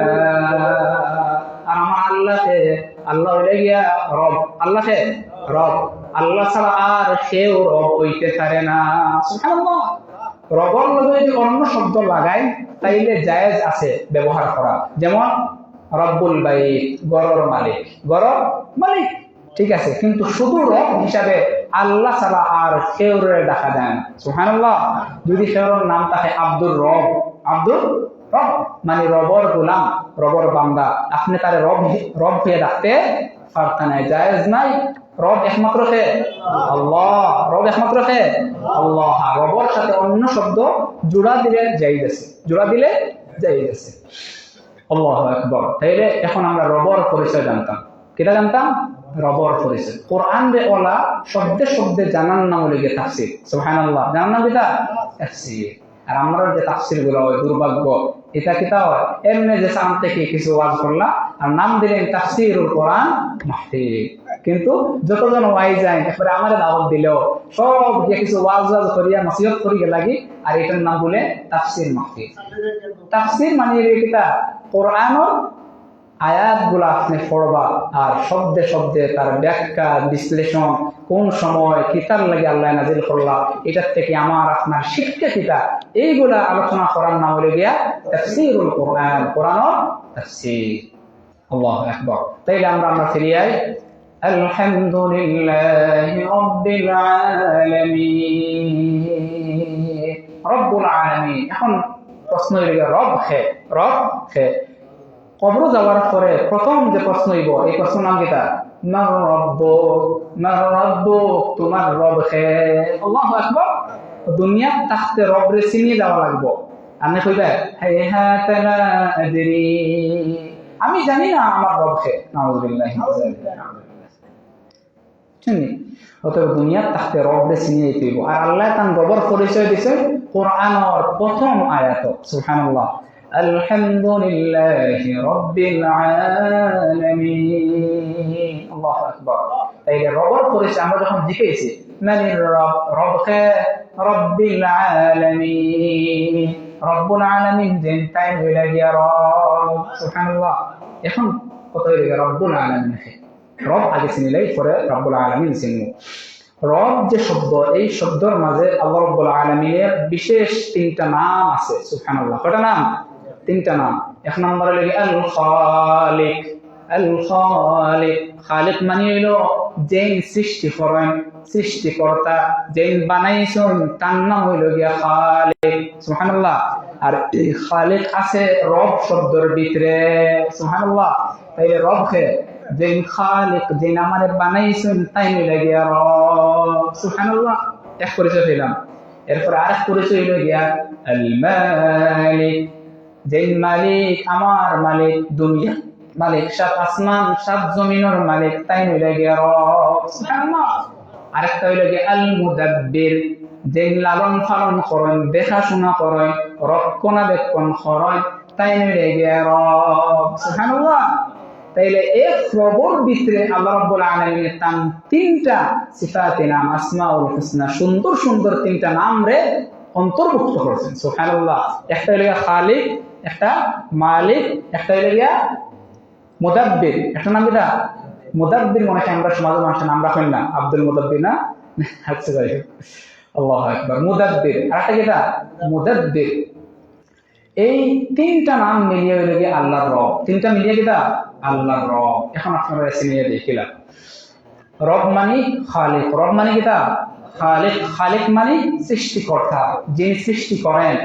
আর আমার আল্লাহকে, আল্লাহ হইলে গিয়া রব, আল্লাহকে রব, আল্লাহ ছাড়া আর কেউ রব হইতে পারে না, সুবহানাল্লাহ। রবর লগে যদি অন্য শব্দ লাগাই তাইলে জায়েজ আছে ব্যবহার করা, যেমন রব্বুল বাইত, গরর মালিক, গরর মালিক, ঠিক আছে। কিন্তু শুধু রব হিসাবে আল্লাহ ছাড়া আর কেউরে ডাকা যায় না, সুবহানাল্লাহ। যদি কেউর নাম থাকে আব্দুর রব, আব্দুর রব মানে রবর গোলাম, রবর বান্দা, আপনি তারে রব হয়ে ডাকতে পারতেন না, জায়েজ নাই। রব একমাত্র কে আল্লাহ, রব একমাত্র কে আল্লাহ। রবর সাথে অন্য শব্দ জোড়া দিলে জায়েজ আছে, জোড়া দিলে জায়েজ আছে। আল্লাহু আকবার। তাইলে এখন আমরা রবর পরিচয় জানতাম, কিটা জানতাম? রবর পরিচয়। কোরআন রে ওলা শব্দে শব্দে জানার নাম হলো গিয়ে তাফসীর, সুবহানাল্লাহ। জানার নাম কিটা? তাফসীর। আর আমরা যে তাফসীর গুলো হয় দুর্ভাগ্য, এটা কিটা হয় এমনি যে সাম থেকে কিছু ওয়াজ করলা আর নাম দিলেন তাফসীরুল কোরআন মাহফিল। কিন্তু যতজন ওয়াই যায় তারপরে আমারে দাওয়াত দিলেও সব যে কিছু ওয়াজ করিয়া নসিহত করিয়া লাগি আর এটার নাম বলে তাফসীর মাহফিল। তাফসীর মানে কিটা কোরআনের আয়াতগুলো আপনি পড়বা আর শব্দে শব্দে তার ব্যাখ্যা বিশ্লেষণ, কোন সময় কিতার লাগে আল্লাহ নাজিল করলা, এটার থেকে আমার আপনার শিক্ষা কিতা, এইগুলা আলোচনা করার নাম হলে গিয়া তাফসীরুল কোরআন, কোরআনের তাফসীর। আল্লাহু আকবার। তাইলে আমরা ফিরে আই আলহামদুলিল্লাহি রাব্বিল আলামিন, রব্বুল আলামিন। এখন প্রশ্ন হইল রব হে, রব হে। কবর যাওয়ার পরে প্রথম যে প্রশ্ন হইব, এই প্রশ্ন নাম কিটা? মার রব্বুক, মার রব্বুক, তোমার রব কে? আল্লাহু আকবার। দুনিয়া তাহতে রব রে চিনিয়ে যাওয়া লাগবো। আপনি কইবে হাইহাতা লা আদরি, আমি জানি না আমার রব কে। নাউযুবিল্লাহি মিন যালিক। শুনি অতএব দুনিয়া তাহতে রব রে চিনিয়ে দিতে হইব। আর আল্লাহ তার রবের পরিচয় দিয়েছে কোরআনের প্রথম আয়াত, সুবহানাল্লাহ। আলহামদুলিল্লাহি রাব্বিল আলামিন, আল্লাহু আকবার। তাইলে রবের পরিচয় আমরা যখন শিখেছি, মানে রব, রব কে? রাব্বিল আলামিন, রব্বুল আলামিন যেন তাই হইলা গিয়া রব, সুবহানাল্লাহ। এখন কত হইল গিয়া রব্বুল আলামিন, রব আগে চিনিলাই পরে রব্বুল আলামিন চিনব। রব যে শব্দ, এই শব্দের মাঝে আল্লাহ রাব্বুল আলামিনের বিশেষ 3টা নাম আছে, সুবহানাল্লাহ। কয়টা নাম? 3টা নাম। এক নম্বরে লাগে আল খালিক, আল খালিক। খালিক মানে হইলো যেই সৃষ্টি করেন, সৃষ্টিকর্তা, যেই বানাইছেন তার নাম হইল গিয়া খালিক, সুবহানাল্লাহ। আর এই খালিক আছে রব শব্দের ভিতরে, সুবহানাল্লাহ। তাইলে রব কে? যেই খালিক, যেই আমারে বানাইছেন তাই হইল গিয়া রব, সুবহানাল্লাহ। এক পরিচয় পেলাম। এরপর আরেক পরিচয় হইল গিয়া আল মালিক, যেই মালিক, আমার মালিক, মালিক, 7 আসমান 7 জমিনের মালিক, তাই হইলে গিয়া রব। সুবহানাল্লাহ। আরেকটা হইলে গিয়া আল মুদাব্বির, যে লালন পালন করেন, দেখাশোনা করেন, রক্ষণাবেক্ষণ করেন, তাই হইলে গিয়া রব। সুবহানাল্লাহ। তাইলে এক রবের ভিতরে আল্লাহ রাব্বুল আলামিন তার 3টা সিফাতে নাম, আসমাউল হুসনা, সুন্দর সুন্দর 3টা নাম রে অন্তর্ভুক্ত করেছেন। সুবহানাল্লাহ। একটা হইল গিয়া খালিক, একটা মালিক, একটা হইল গিয়া মুদাব্বির। একটা নাম যেটা মুদাব্বির, মনে হয় আমরা সমাজের মানুষের নাম রাখেন না, আব্দুল মুদাব্বির না, আচ্ছা যাই হোক, আল্লাহু আকবার। মুদাব্বির আর একটা যেটা মুদাব্বির, এই 3টা নাম মিলিয়ে হইল গিয়ে আল্লাহর রব। 3টা মিলিয়ে কিটা আল্লাহর রব। এখন আপনারা চিনিয়ে দেখিলাম, রব মানে খালিক, রব মানে কিটা খালিক, খালিক মানে সৃষ্টিকর্তা, যিনি সৃষ্টি করেন।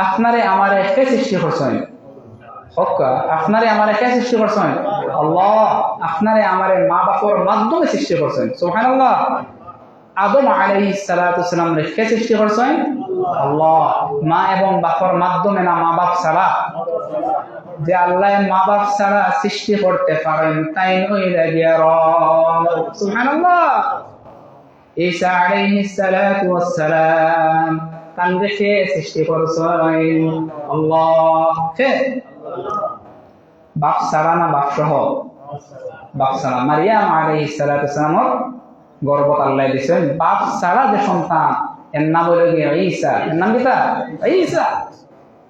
আপনারে আমারে কে সৃষ্টি করছেন? হক্কা, আপনারে আমারে কে সৃষ্টি করছেন? আল্লাহ। আপনারে আমারে মা বাবার মাধ্যমে সৃষ্টি করছেন। সুবহানাল্লাহ। আদম আলাইহিস সালাতু ওয়াসসালাম রে কে সৃষ্টি করছেন? আল্লাহ। মা এবং বাবার মাধ্যমে না, মা বাপ ছাড়া? যে আল্লাহ মা বাপ ছাড়া সৃষ্টি করতে পারেন, তাই হইলে গিয়া রব। সুবহানাল্লাহ। ঈসা আলাইহিস সালাতু ওয়াসসালাম তান কে সৃষ্টি করছেন? আল্লাহ। কে? বাপ ছাড়া না বাপ সহ? বাপ ছাড়া। মারিয়াম আলাইহিস সালাতু ওয়াসসালাম গর্ভত আল্লাহ দিয়েছেন বাপ ছাড়া যে সন্তান, এর নাম হইল গিয়া ঈসা। এর নাম কিটা? ঈসা।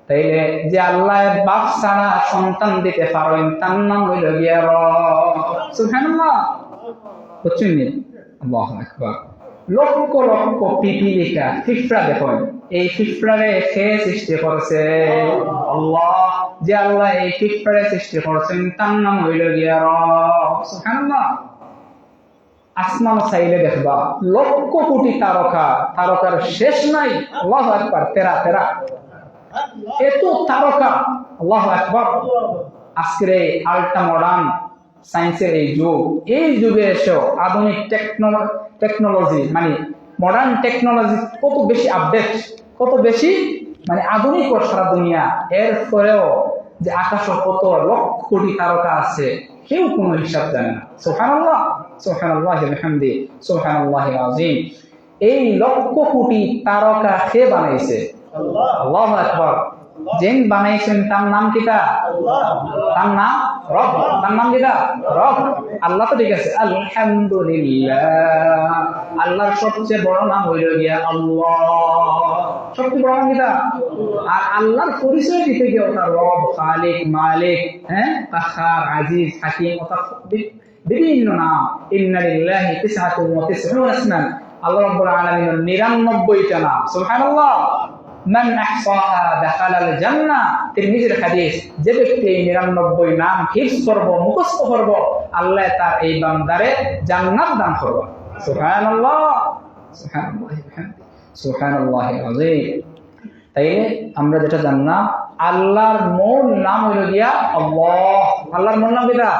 তাইলে যে আল্লাহ বাপ ছাড়া সন্তান দিতে পারেন, তার নাম হইল গিয়া রব। সুবহানাল্লাহ। বুঝছেন নি? আল্লাহু আকবার। লক্ষ লক্ষ পিপিলিকা, ফিফড়া দেখুন, এই ফিফড়ারে কে সৃষ্টি করেছে? আল্লাহ। যে আল্লাহ এই ফিফড়ারে সৃষ্টি করেছেন, তার নাম হইল গিয়া রব। সুবহানাল্লাহ। আসমান চাইলে দেখবা লক্ষ কোটি তারকা, তারকার শেষ নাই। আল্লাহু আকবার। তেরা তেরা এত তারকা। আল্লাহু আকবার। আজকের এই আল্ট্রা মডার্ন সায়েন্সের এই যুগ, এই যুগে এসেও আধুনিক টেকনোলজি মানে মডার্ন টেকনোলজি কত বেশি আপডেট, কত বেশি মানে আধুনিক সারা দুনিয়া, এর পরেও যে আকাশে কত লক্ষ কোটি তারকা আছে, কেউ কোনো হিসাব জানে না। সুবহানাল্লাহ। সুবহানাল্লাহি ওয়া বিহামদিহি, সুবহানাল্লাহিল আযীম। এই লক্ষ কোটি তারকা কে বানাইছে? আল্লাহ। আল্লাহু আকবার। যিনি বানাইছেন তার নাম কিটা? আল্লাহ। তার নাম রব। তার নাম কিটা? রব। আল্লাহ তো ঠিক আছে। আলহামদুলিল্লাহ। আল্লাহর সবচেয়ে বড় নাম হইল গিয়া আল্লাহ। সবচেয়ে বড় নাম কিটা? আর আল্লাহর পরিচয় দিতে গিয়ে ওটা রব, খালিক, মালিক, কাহার, আজিজ, হাকিম, ওটা বিভিন্ন নাম। ইন্না লিল্লাহি 99 ইসমান। আল্লাহ রাব্বুল আলামিনের 99টা নাম। সুবহানাল্লাহ। মান আহসাহা দাখালাল জান্নাহ। তিরমিজির হাদিস, যে ব্যক্তি এই 99 নাম হিফজ করব, মুখস্থ করব, আল্লাহ তার এই বান্দারে জান্নাত দান করবে। সুবহানাল্লাহ। সুবহানাল্লাহি ওয়া বিহামদিহি, সুবহানাল্লাহিল আযীম। তাই আমরা যেটা জানলাম, আল্লাহর মূল নাম হইল গিয়া আল্লাহ। আল্লাহর মূল নাম কিটা?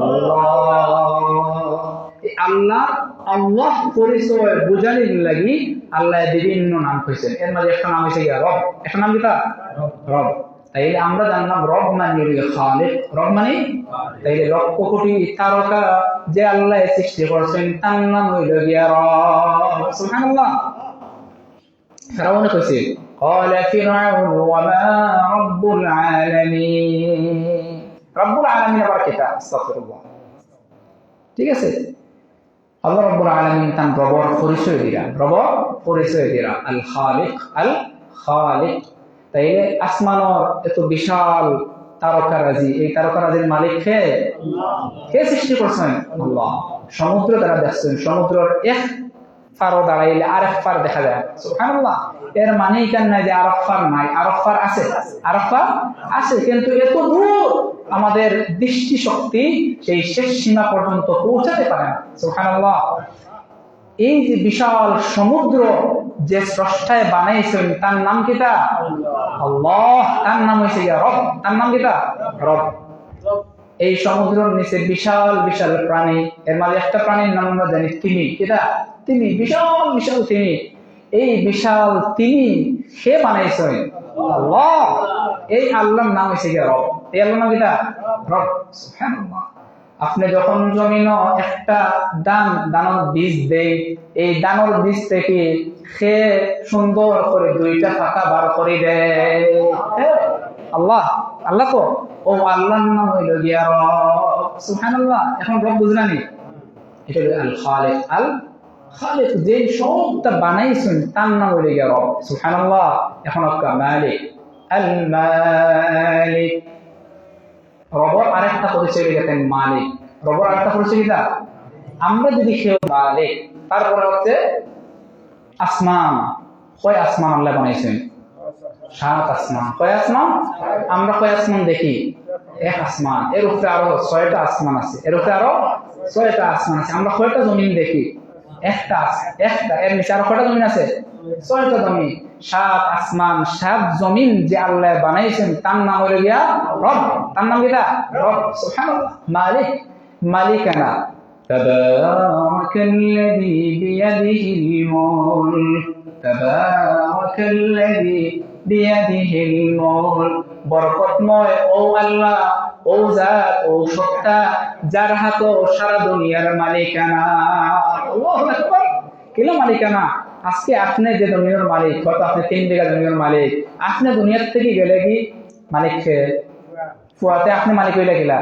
আল্লাহ। আল্লাহ আল্লাহ পরিচয় বুঝানির লাগি আল্লাহ বিভিন্ন নাম কইছেন। এর মধ্যে একটা নাম হইছে গিয়া রব। একটা নাম কিটা? রব। তাইলে আমরা জানলাম রব মানে খালিক, রব মানে তাইলে লক্ষ কোটি তারকা যে আল্লাহ সৃষ্টি করছেন, তার নাম হইল গিয়া রব। সুবহানাল্লাহ। ফেরাউন কইছে قال فرعون وما رب العالمين। রব্বুল আলামিন আবার কিটা? আস্তাগফিরুল্লাহ। ঠিক আছে। আল্লাহ রাব্বুল আলামিন তার রবের পরিচয় দিরা, রবের পরিচয় দিরা আল খালিক, আল খালিক। তাইলে আসমানের এত বিশাল তারকারাজি, এই তারকারাজির মালিক কে? আল্লাহ। কে সৃষ্টি করছেন? আল্লাহ। সমুদ্র দ্বারা দেখছেন, সমুদ্রের এক পারও দাঁড়াইলে আরেক পার দেখা যায়। সুবহানাল্লাহ। এর মানে এখানে নাই যে আরেক পার নাই, আরেক পার আছে, আরেক পার আছে, কিন্তু এত দূর আমাদের দৃষ্টি শক্তি সেই শেষ সীমা পর্যন্ত পৌঁছাতে পারে না। সুবহানাল্লাহ। এই যে বিশাল সমুদ্র যে স্রষ্টায় বানাইছেন, তার নাম কিটা? আল্লাহ। তার নাম হইছে গিয়া রব। তার নাম কিটা? রব। এই সমুদ্রের নিচে বিশাল বিশাল প্রাণী, এর মাঝে একটা প্রাণীর নাম আমরা জানি তিমি। কিটা? তিমি। বিশাল বিশাল তিমি। এই বিশাল তিনি সে বানাইছেন আল্লাহ। এই আল্লাহর নাম হইছে কি রব। এই আল্লাহর নাম কিটা রব। সুবহানাল্লাহ। আপনি যখন জমিন একটা দানোর বীজ দেয়, এই দানোর বীজ থেকে সে সুন্দর করে দুইটা ফাঁকা বার করে দেয় আল্লাহ। আল্লাহ তো ও আল্লাহর নাম হইল গিয়া রব। সুবহানাল্লাহ। এখন রব বুঝলানি, এটা হলো আল খালিক। আল খালিক যে সবটা বানাইছেন তার নাম হইল গিয়া রব। সুবহানাল্লাহ। এখন আপনার মালিক, আল মালিক। রবর আরেকটা পরিচয় দিতেন মালিক। রবর আরেকটা পরিচয় দিতা আমরা যদি কেউ মালিক, তারপরে হচ্ছে আসমান। কয় আসমান আল্লাহ বানাইছেন? 7 আসমান। কয় আসমান? আমরা কয় আসমান দেখি? এক আসমান। এর উপরে আরো 6টা আসমান আছে, এর উপরে আরো 6টা আসমান আছে। আমরা কয়টা জমিন দেখি? একটা। এর নিচে আরো কয়টা জমিন আছে? 6টা জমিন। 7 আসমান 7 জমিন যে আল্লাহ বানাইছেন তার নাম হলো গিয়া রব। তার নাম কিটা রব। সুবহানাল্লাহ। মালিক, মালিকানা। তাবারাকাল্লাযী বিয়াদিহিল মুলক, তাবারাকাল্লাযী বিয়াদিহিল মুলক। বরকতময় ও আল্লাহ, ও জাত, ও সত্তা যার হাতে সারা দুনিয়ার মালিকানা। আল্লাহু আকবার। কিলা মালিকানা? আজকে আপনি যে জমিনের মালিক, হয়তো আপনি 3 বিঘা জমিনের মালিক, আপনি দুনিয়ার থেকে গেলে কি মালিক ফুয়াতে আপনি মালিক হইলা কিলা?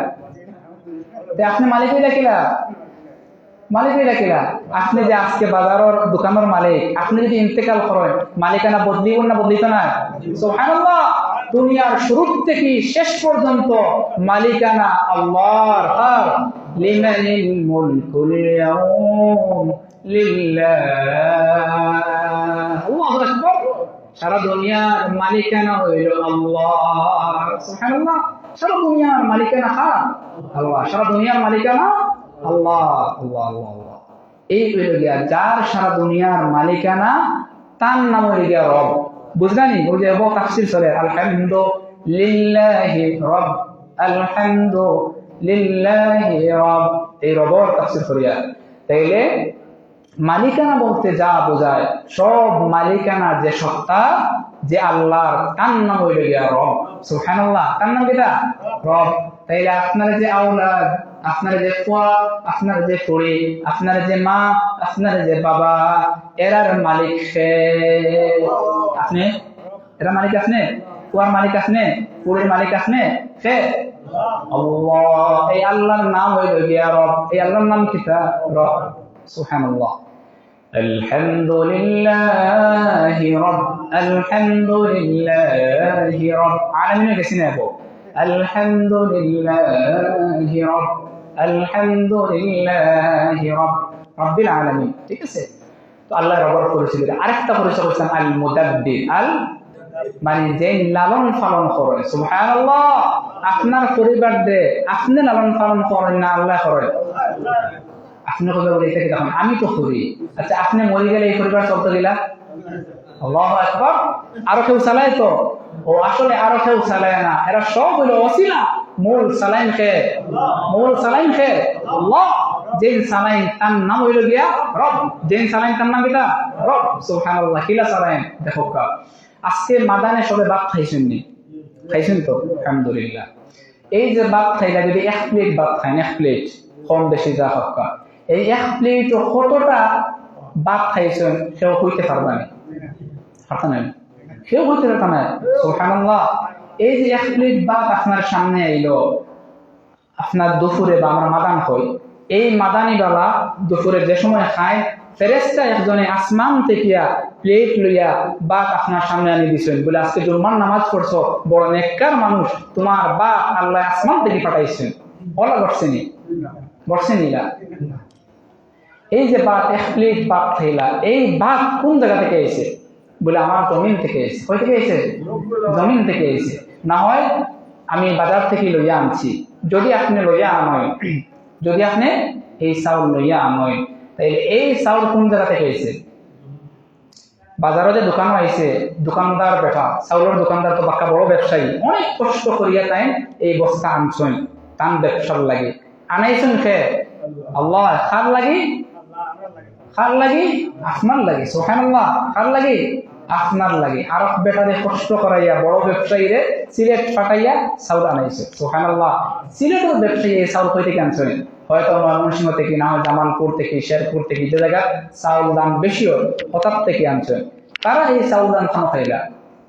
আপনি মালিক হইলা কিলা? মালিক হইলা কিলা? আপনি যে আজকে বাজারের দোকানের মালিক, আপনি যদি ইন্তেকাল করেন মালিকানা বদলিব না? বদলিত না? সুবহানাল্লাহ। দুনিয়ার শুরু থেকে শেষ পর্যন্ত মালিকানা আল্লাহর। আর লিমানিল মুলকুল ইয়াউম লিল্লাহ। আল্লাহু আকবার। সারা দুনিয়ার মালিকানা হইল আল্লাহ। সুবহানাল্লাহ। সারা দুনিয়ার মালিকানা কার? আল্লাহ। সারা দুনিয়ার মালিকানা আল্লাহ। আল্লাহ আল্লাহ আল্লাহ। এই হইল গিয়া যার সারা দুনিয়ার মালিকানা, তার নাম হইল গিয়া রব। বুঝলানি? ওই যে তাফসীর চলে আলহামদুলিল্লাহি রব, আলহামদুলিল্লাহি রব। এই রবর তাফসীর করিয়া। তাইলে মালিকানা বলতে যা বোঝায়, সব মালিকানা যে সত্তা, যে আল্লাহর, তার নাম হইল গিয়া রব। সুবহানাল্লাহ। তার নাম কিটা রব। তাইলে আপনার যে আওলাদ, আপনার যে ফুয়া, আপনার যে পড়ি, আপনার যে মা, আপনার যে বাবা, এরার মালিক সে। আপনি এরা মালিক, আপনি ফুয়ার মালিক, আপনি পুরীর মালিক, আপনি সে আল্লাহ। এই আল্লাহর নাম হইল গিয়া রব। এই আল্লাহর নাম কিটা রব। সুবহানাল্লাহ। আলহামদুলিল্লাহি রব, আলহামদুলিল্লাহি রব আলামিন। গেছি না আপু? আলহামদুলিল্লাহি রব, আলহামদুলিল্লাহি রব, রব্বিল আলামিন। ঠিক আছে? তো আল্লাহ রবের পরিচয় দিলেন। আরেকটা পরিচয় হচ্ছে আল মুদাব্বির। আল মানে যে লালন পালন করেন। সুবহানাল্লাহ। আপনার পরিবার দে আপনি লালন পালন করেন না আল্লাহ করেন? আপনি কথা বলে এটাকে তখন আমি তো করি। আচ্ছা, আপনি মরে গেলে এই পরিবার চলতে দিলা? আল্লাহু আকবার। আরো কেউ চালায় তো? ও আসলে আরো কেউ চালায় না, এরা সব হইলো ওসিলা। মূল সালাইন খে, মূল সালাইন খে আল্লাহ। যে সালাইন তার নাম হইল গিয়া রব। যে সালাইন তার নাম কিটা রব। সুবহানাল্লাহ। কিলা সালাইন দেখো। আজকে মাদানে সবে ভাত খাইছেন নি? খাইছেন তো? আলহামদুলিল্লাহ। এই যে ভাত খাইলা, যদি 1 প্লেট ভাত খাইন, 1 প্লেট কম বেশি যা হোক, এই 1 প্লেট কতটা ভাত খাইছেন সেও হইতে পারবা না। পারতা নাই, কেউ হইতে পারতা না। সুবহানাল্লাহ। এই যে 1 প্লেট ভাত আপনার সামনে আইলো, আপনার দুপুরে বা আমরা মাদান হই, এই মাদানি বালা দুপুরে যে সময় খায়, ফেরেশতা একজনে আসমান থেকে প্লেট লইয়া বাপ আপনার সামনে আনি দিছেন, বলে আজকে জুম্মার নামাজ পড়ছো, বড় নেককার মানুষ, তোমার বাপ আল্লাহ আসমান থেকে পাঠাইছেন। ওলা বসছেনি? বসছেনি না? এই যে বাপ 1 প্লেট বাপ খাইলা, এই বাপ কোন জায়গা থেকে এসে? বলে আমার জমিন থেকে এসে। কই থেকে এসে? জমিন থেকে এসে। না হয় আমি বাজার থেকে লইয়া আনছি। যদি আপনি লইয়া আনয়, যদি আপনি এই চাউল লইয়া আনয়, তাইলে এই চাউল কোন জায়গা থেকে এসে? বাজারে যে দোকান আইছে, দোকানদার বেটা, চাউলের দোকানদার তো বাক্কা বড় ব্যবসায়ী, অনেক কষ্ট করিয়া তাই এই বস্তা আনছেন, তান ব্যবসার লাগে আনাইছেন। খে আল্লাহ। কার লাগি? কার লাগি? আপনার লাগি। সুবহানাল্লাহ। কার লাগি? আপনার লাগি। আরব বেটারে কষ্ট করাইয়া বড় ব্যবসায়ীরে সিলেট পাঠাইয়া চাউল আনাইছে। সুবহানাল্লাহ। সিলেটের ব্যবসায়ী এই চাউল কই থেকে আনছেন? হয়তো ময়মনসিংহ থেকে, না হয় জামালপুর থেকে, শেরপুর থেকে, যে জায়গা চাউল দাম বেশিও হঠাৎ থেকে আনছেন। তারা এই চাউল দাম খানো খাইলা,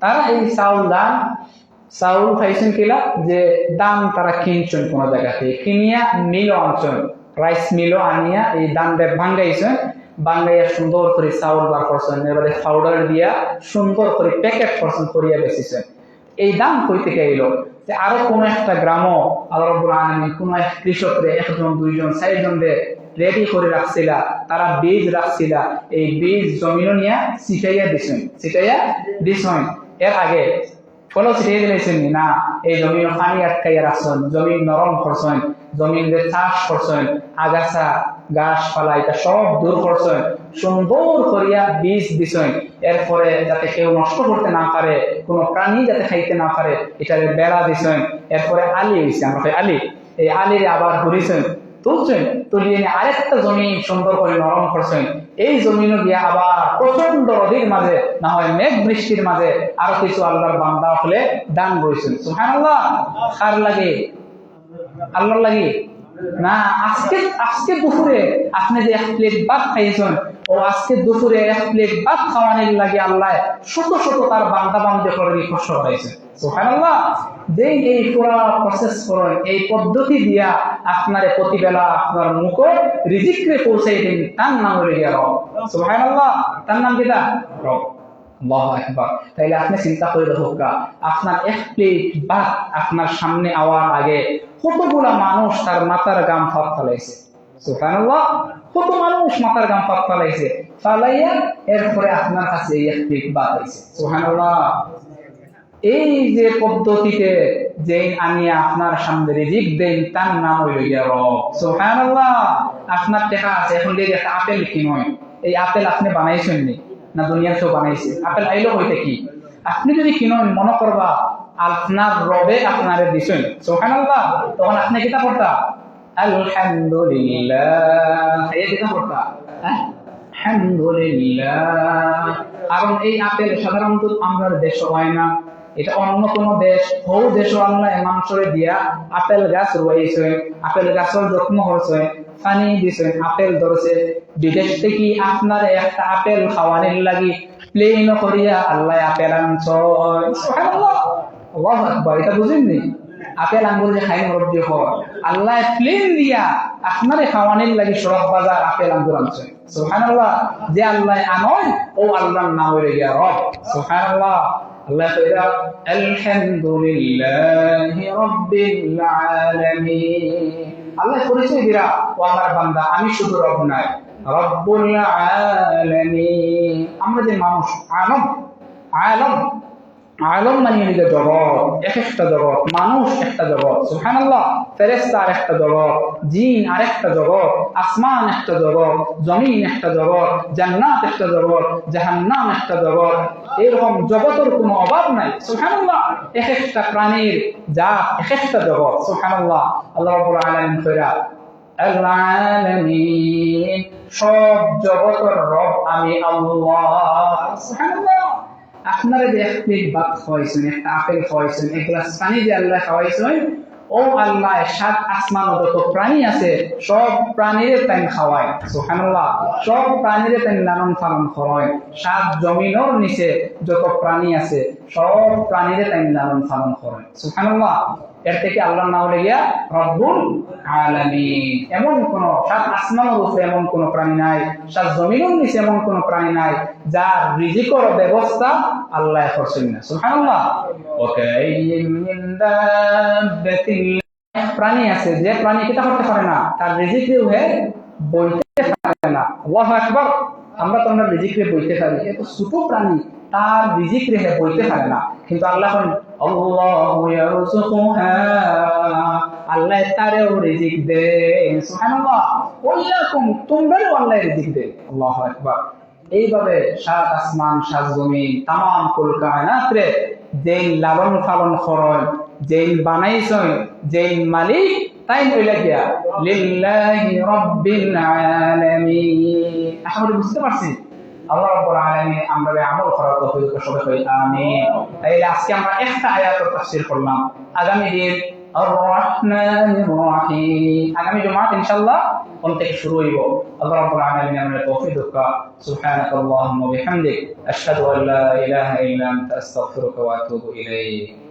তারা এই চাউল খাইছেন কিলা যে দাম তারা কিনছেন কোন জায়গা থেকে, কিনিয়া মিলও আনছেন, রাইস মিলও আনিয়া এই দাম ভাঙ্গাইছেন, বাঙ্গাইয়া সুন্দর করে চাউল বার করছেন, এবারে পাউডার দিয়া সুন্দর করে প্যাকেট করছেন, করিয়া বেচিছেন। এই দাম কই থেকে এলো? যে আরো কোন একটা গ্রামও আল্লাহ রাব্বুল আলামিন কোন এক কৃষকরে একজন, দুইজন, চারজন রেডি করে রাখছিলা, তারা বীজ রাখছিলা, এই বীজ জমিন নিয়ে ছিটাইয়া দিছেন। এর আগে ফলো ছিটিয়ে দিয়েছেন না, এই জমিন পানি আটকাইয়া রাখছেন, জমিন নরম করছেন, জমিন চাষ করছেন, আগাছা গাছপালা এটা সব দূর করছেন, সুন্দর করিয়া বীজ দিছেন। এরপরে যাতে কেউ নষ্ট করতে না পারে, কোনো প্রাণী যাতে খাইতে না পারে, এটার বেড়া দিছেন। এরপরে আলি হয়েছে, আমরা আলি, এই আলির আবার ঘুরিছেন, তুলছেন, তুলিয়ে নিয়ে আরেকটা জমি সুন্দর করে নরম করছেন। এই জমিনও দিয়ে আবার প্রচন্ড রোদের মাঝে, না হয় মেঘ বৃষ্টির মাঝে আরো কিছু আল্লাহর বান্দা হলে দান করেছেন। সুবহানাল্লাহ। কার লাগে? আল্লাহর লাগে না। আজকে দুপুরে আপনি যে এক প্লেট ভাত খাইয়েছেন, ও আজকে দুপুরে এক প্লেট ভাত খাওয়ানোর লাগে আল্লাহ শত শত তার বান্দা বান্দে করে কষ্ট করাইছে। সুবহানাল্লাহ। যে এই পুরা প্রসেস করেন, এই পদ্ধতি দিয়া আপনারে প্রতিবেলা আপনার মুখ রিজিকরে পৌঁছাই দিন, তার নাম হলো গিয়া রব। সুবহানাল্লাহ। তার নাম কিটা? রব। আল্লাহু আকবার। তাইলে আপনি চিন্তা করে দেখুন, আপনার এক প্লেট ভাত আপনার সামনে আওয়ার আগে কতগুলা মানুষ তার মাথার গাম ফাঁক ফেলাইছে। সুবহানাল্লাহ। কত মানুষ মাথার গাম ফাঁক ফেলাইছে, ফালাইয়া এরপরে আপনার কাছে এই এক প্লেট ভাত আইছে। সুবহানাল্লাহ। এই যে পদ্ধতিতে যে আনিয়া আপনার সামনে রিজিক দেন, তার নাম হইল গিয়া রব। সুবহানাল্লাহ। আপনার টাকা আছে, এখন দিয়ে একটা আপেল কিনুন, এই আপেল আপনি বানাইছেন না দুনিয়ার কেউ বানাইছে? আপেল আইলো হইতে কি? আপনি যদি কিনুন, মনে করবা আপনার রবে আপনারে দিছেন। সুবহানাল্লাহ। তখন আপনি কিতা করতা? আলহামদুলিল্লাহ, এই কিতা করতা? আলহামদুলিল্লাহ। কারণ এই আপেল সাধারণত আমরা দেশ হয় না, এটা অন্য কোন দেশ, হৌ দেশ আল্লাহ মাংসরে দিয়া আপেল গাছ রয়েছে, আপেল গাছের যত্ন হয়েছে, পানি দিয়েছেন, আপেল ধরেছে। বিদেশ থেকে আপনার একটা আপেল খাওয়ানোর লাগি প্লেন করিয়া আল্লাহ আপেল আনছ। সুবহানাল্লাহ। আল্লাহু আকবার। এটা বুঝেননি? আপেল আঙ্গুর যে খাই মুরব্বী হয়, আল্লাহ প্লেন দিয়া আপনারে খাওয়ানোর লাগি সড়ক বাজার আপেল আঙ্গুর আনছে। সুবহানাল্লাহ। যে আল্লাহ আনয় ও আল্লাহর নাম হইল গিয়া রব। সুবহানাল্লাহ। আল্লাহ কইরা আলহামদুলিল্লাহি রাব্বিল আলামিন। আল্লাহ পরিচয় দিরা, ও আমার বান্দা, আমি শুধু রব নাই, রব্বুল আলামিন। আমরা যে মানুষ, আলম মানে জগৎ, এক একটা জগৎ, মানুষ একটা জগৎ। সুবহানাল্লাহ। ফেরেশতা আরেকটা জগৎ, জিন আরেকটা জগৎ, আসমান একটা জগৎ, জমিন একটা জগৎ, জান্নাত একটা জগৎ, জাহান্নাম একটা জগৎ। এরকম জগতের কোনো অভাব নাই। সুবহানাল্লাহ। এক একটা প্রাণীর জাত, এক একটা জগৎ। সুবহানাল্লাহ। আল্লাহ রাব্বুল আলামিন কইরা আল আলামিন, সব জগতের রব আমি আল্লাহ। সুবহানাল্লাহ। আপনারা যে এক প্লেট ভাত খাওয়াইছেন, একটা আপেল খাওয়াইছেন, এক গ্লাস পানি যে আল্লাহ খাওয়াইছেন, ও আল্লাহ সাত আসমান যত প্রাণী আছে সব প্রাণীর তাই খাওয়ায়। সুবহানাল্লাহ। সব প্রাণীর তাই লালন পালন করেন। সাত জমিনের নিচে যত প্রাণী আছে সব প্রাণীর তাই লালন পালন করেন। সুবহানাল্লাহ। এর থেকে আল্লাহর নাম হলো গিয়া রব্বুল আলামিন। এমন কোন সাত আসমানের উপরে এমন কোন প্রাণী নাই, সাত জমিনের নিচে এমন কোন প্রাণী নাই যার রিজিকের ব্যবস্থা আল্লাহ করছেন না। সুবহানাল্লাহ। প্রাণী আছে যে প্রাণী কিতা করতে পারে না, তার রিজিক বইতে পারে না। আল্লাহু আকবার। আমরা তো আমরা রিজিক বইতে পারি, এত ছোট প্রাণী তার রিজিক রেখে বইতে পারে না, কিন্তু আল্লাহ আল্লাহু ইয়ারযুকুহা, আল্লাহ তারেও রিজিক দেন। সুবহানাল্লাহ। ওয়াইয়াকুম, তোমরাও আল্লাহ রিজিক দেন। আল্লাহু আকবার। এইভাবে সাত আসমান, সাত জমিন, তামাম কুল কায়নাত রে যেই লালন পালন করেন, যেই বানাইছেন, যেই মালিক, তাই হইলা গিয়া লিল্লাহি রাব্বিল আলামিন। আশা করি বুঝতে পারছি। আল্লাহ রাব্বুল আলামিন আমরা আমল করার তৌফিক সবাই করি আমিন। তাইলে আজকে আমরা একটা আয়াতের তাফসীর করলাম। আগামী দিন আর-রহমানির রহিম আগামী জুমাত ইনশাআল্লাহ কোন থেকে শুরু হইব। আল্লাহ রাব্বুল আলামিন আমাদের তৌফিক দান। সুবহানাকাল্লাহুম্মা ওয়া বিহামদিক আশহাদু আল্লা ইলাহা ইল্লা আনতা আস্তাগফিরুকা ওয়া আতুবু ইলাইক।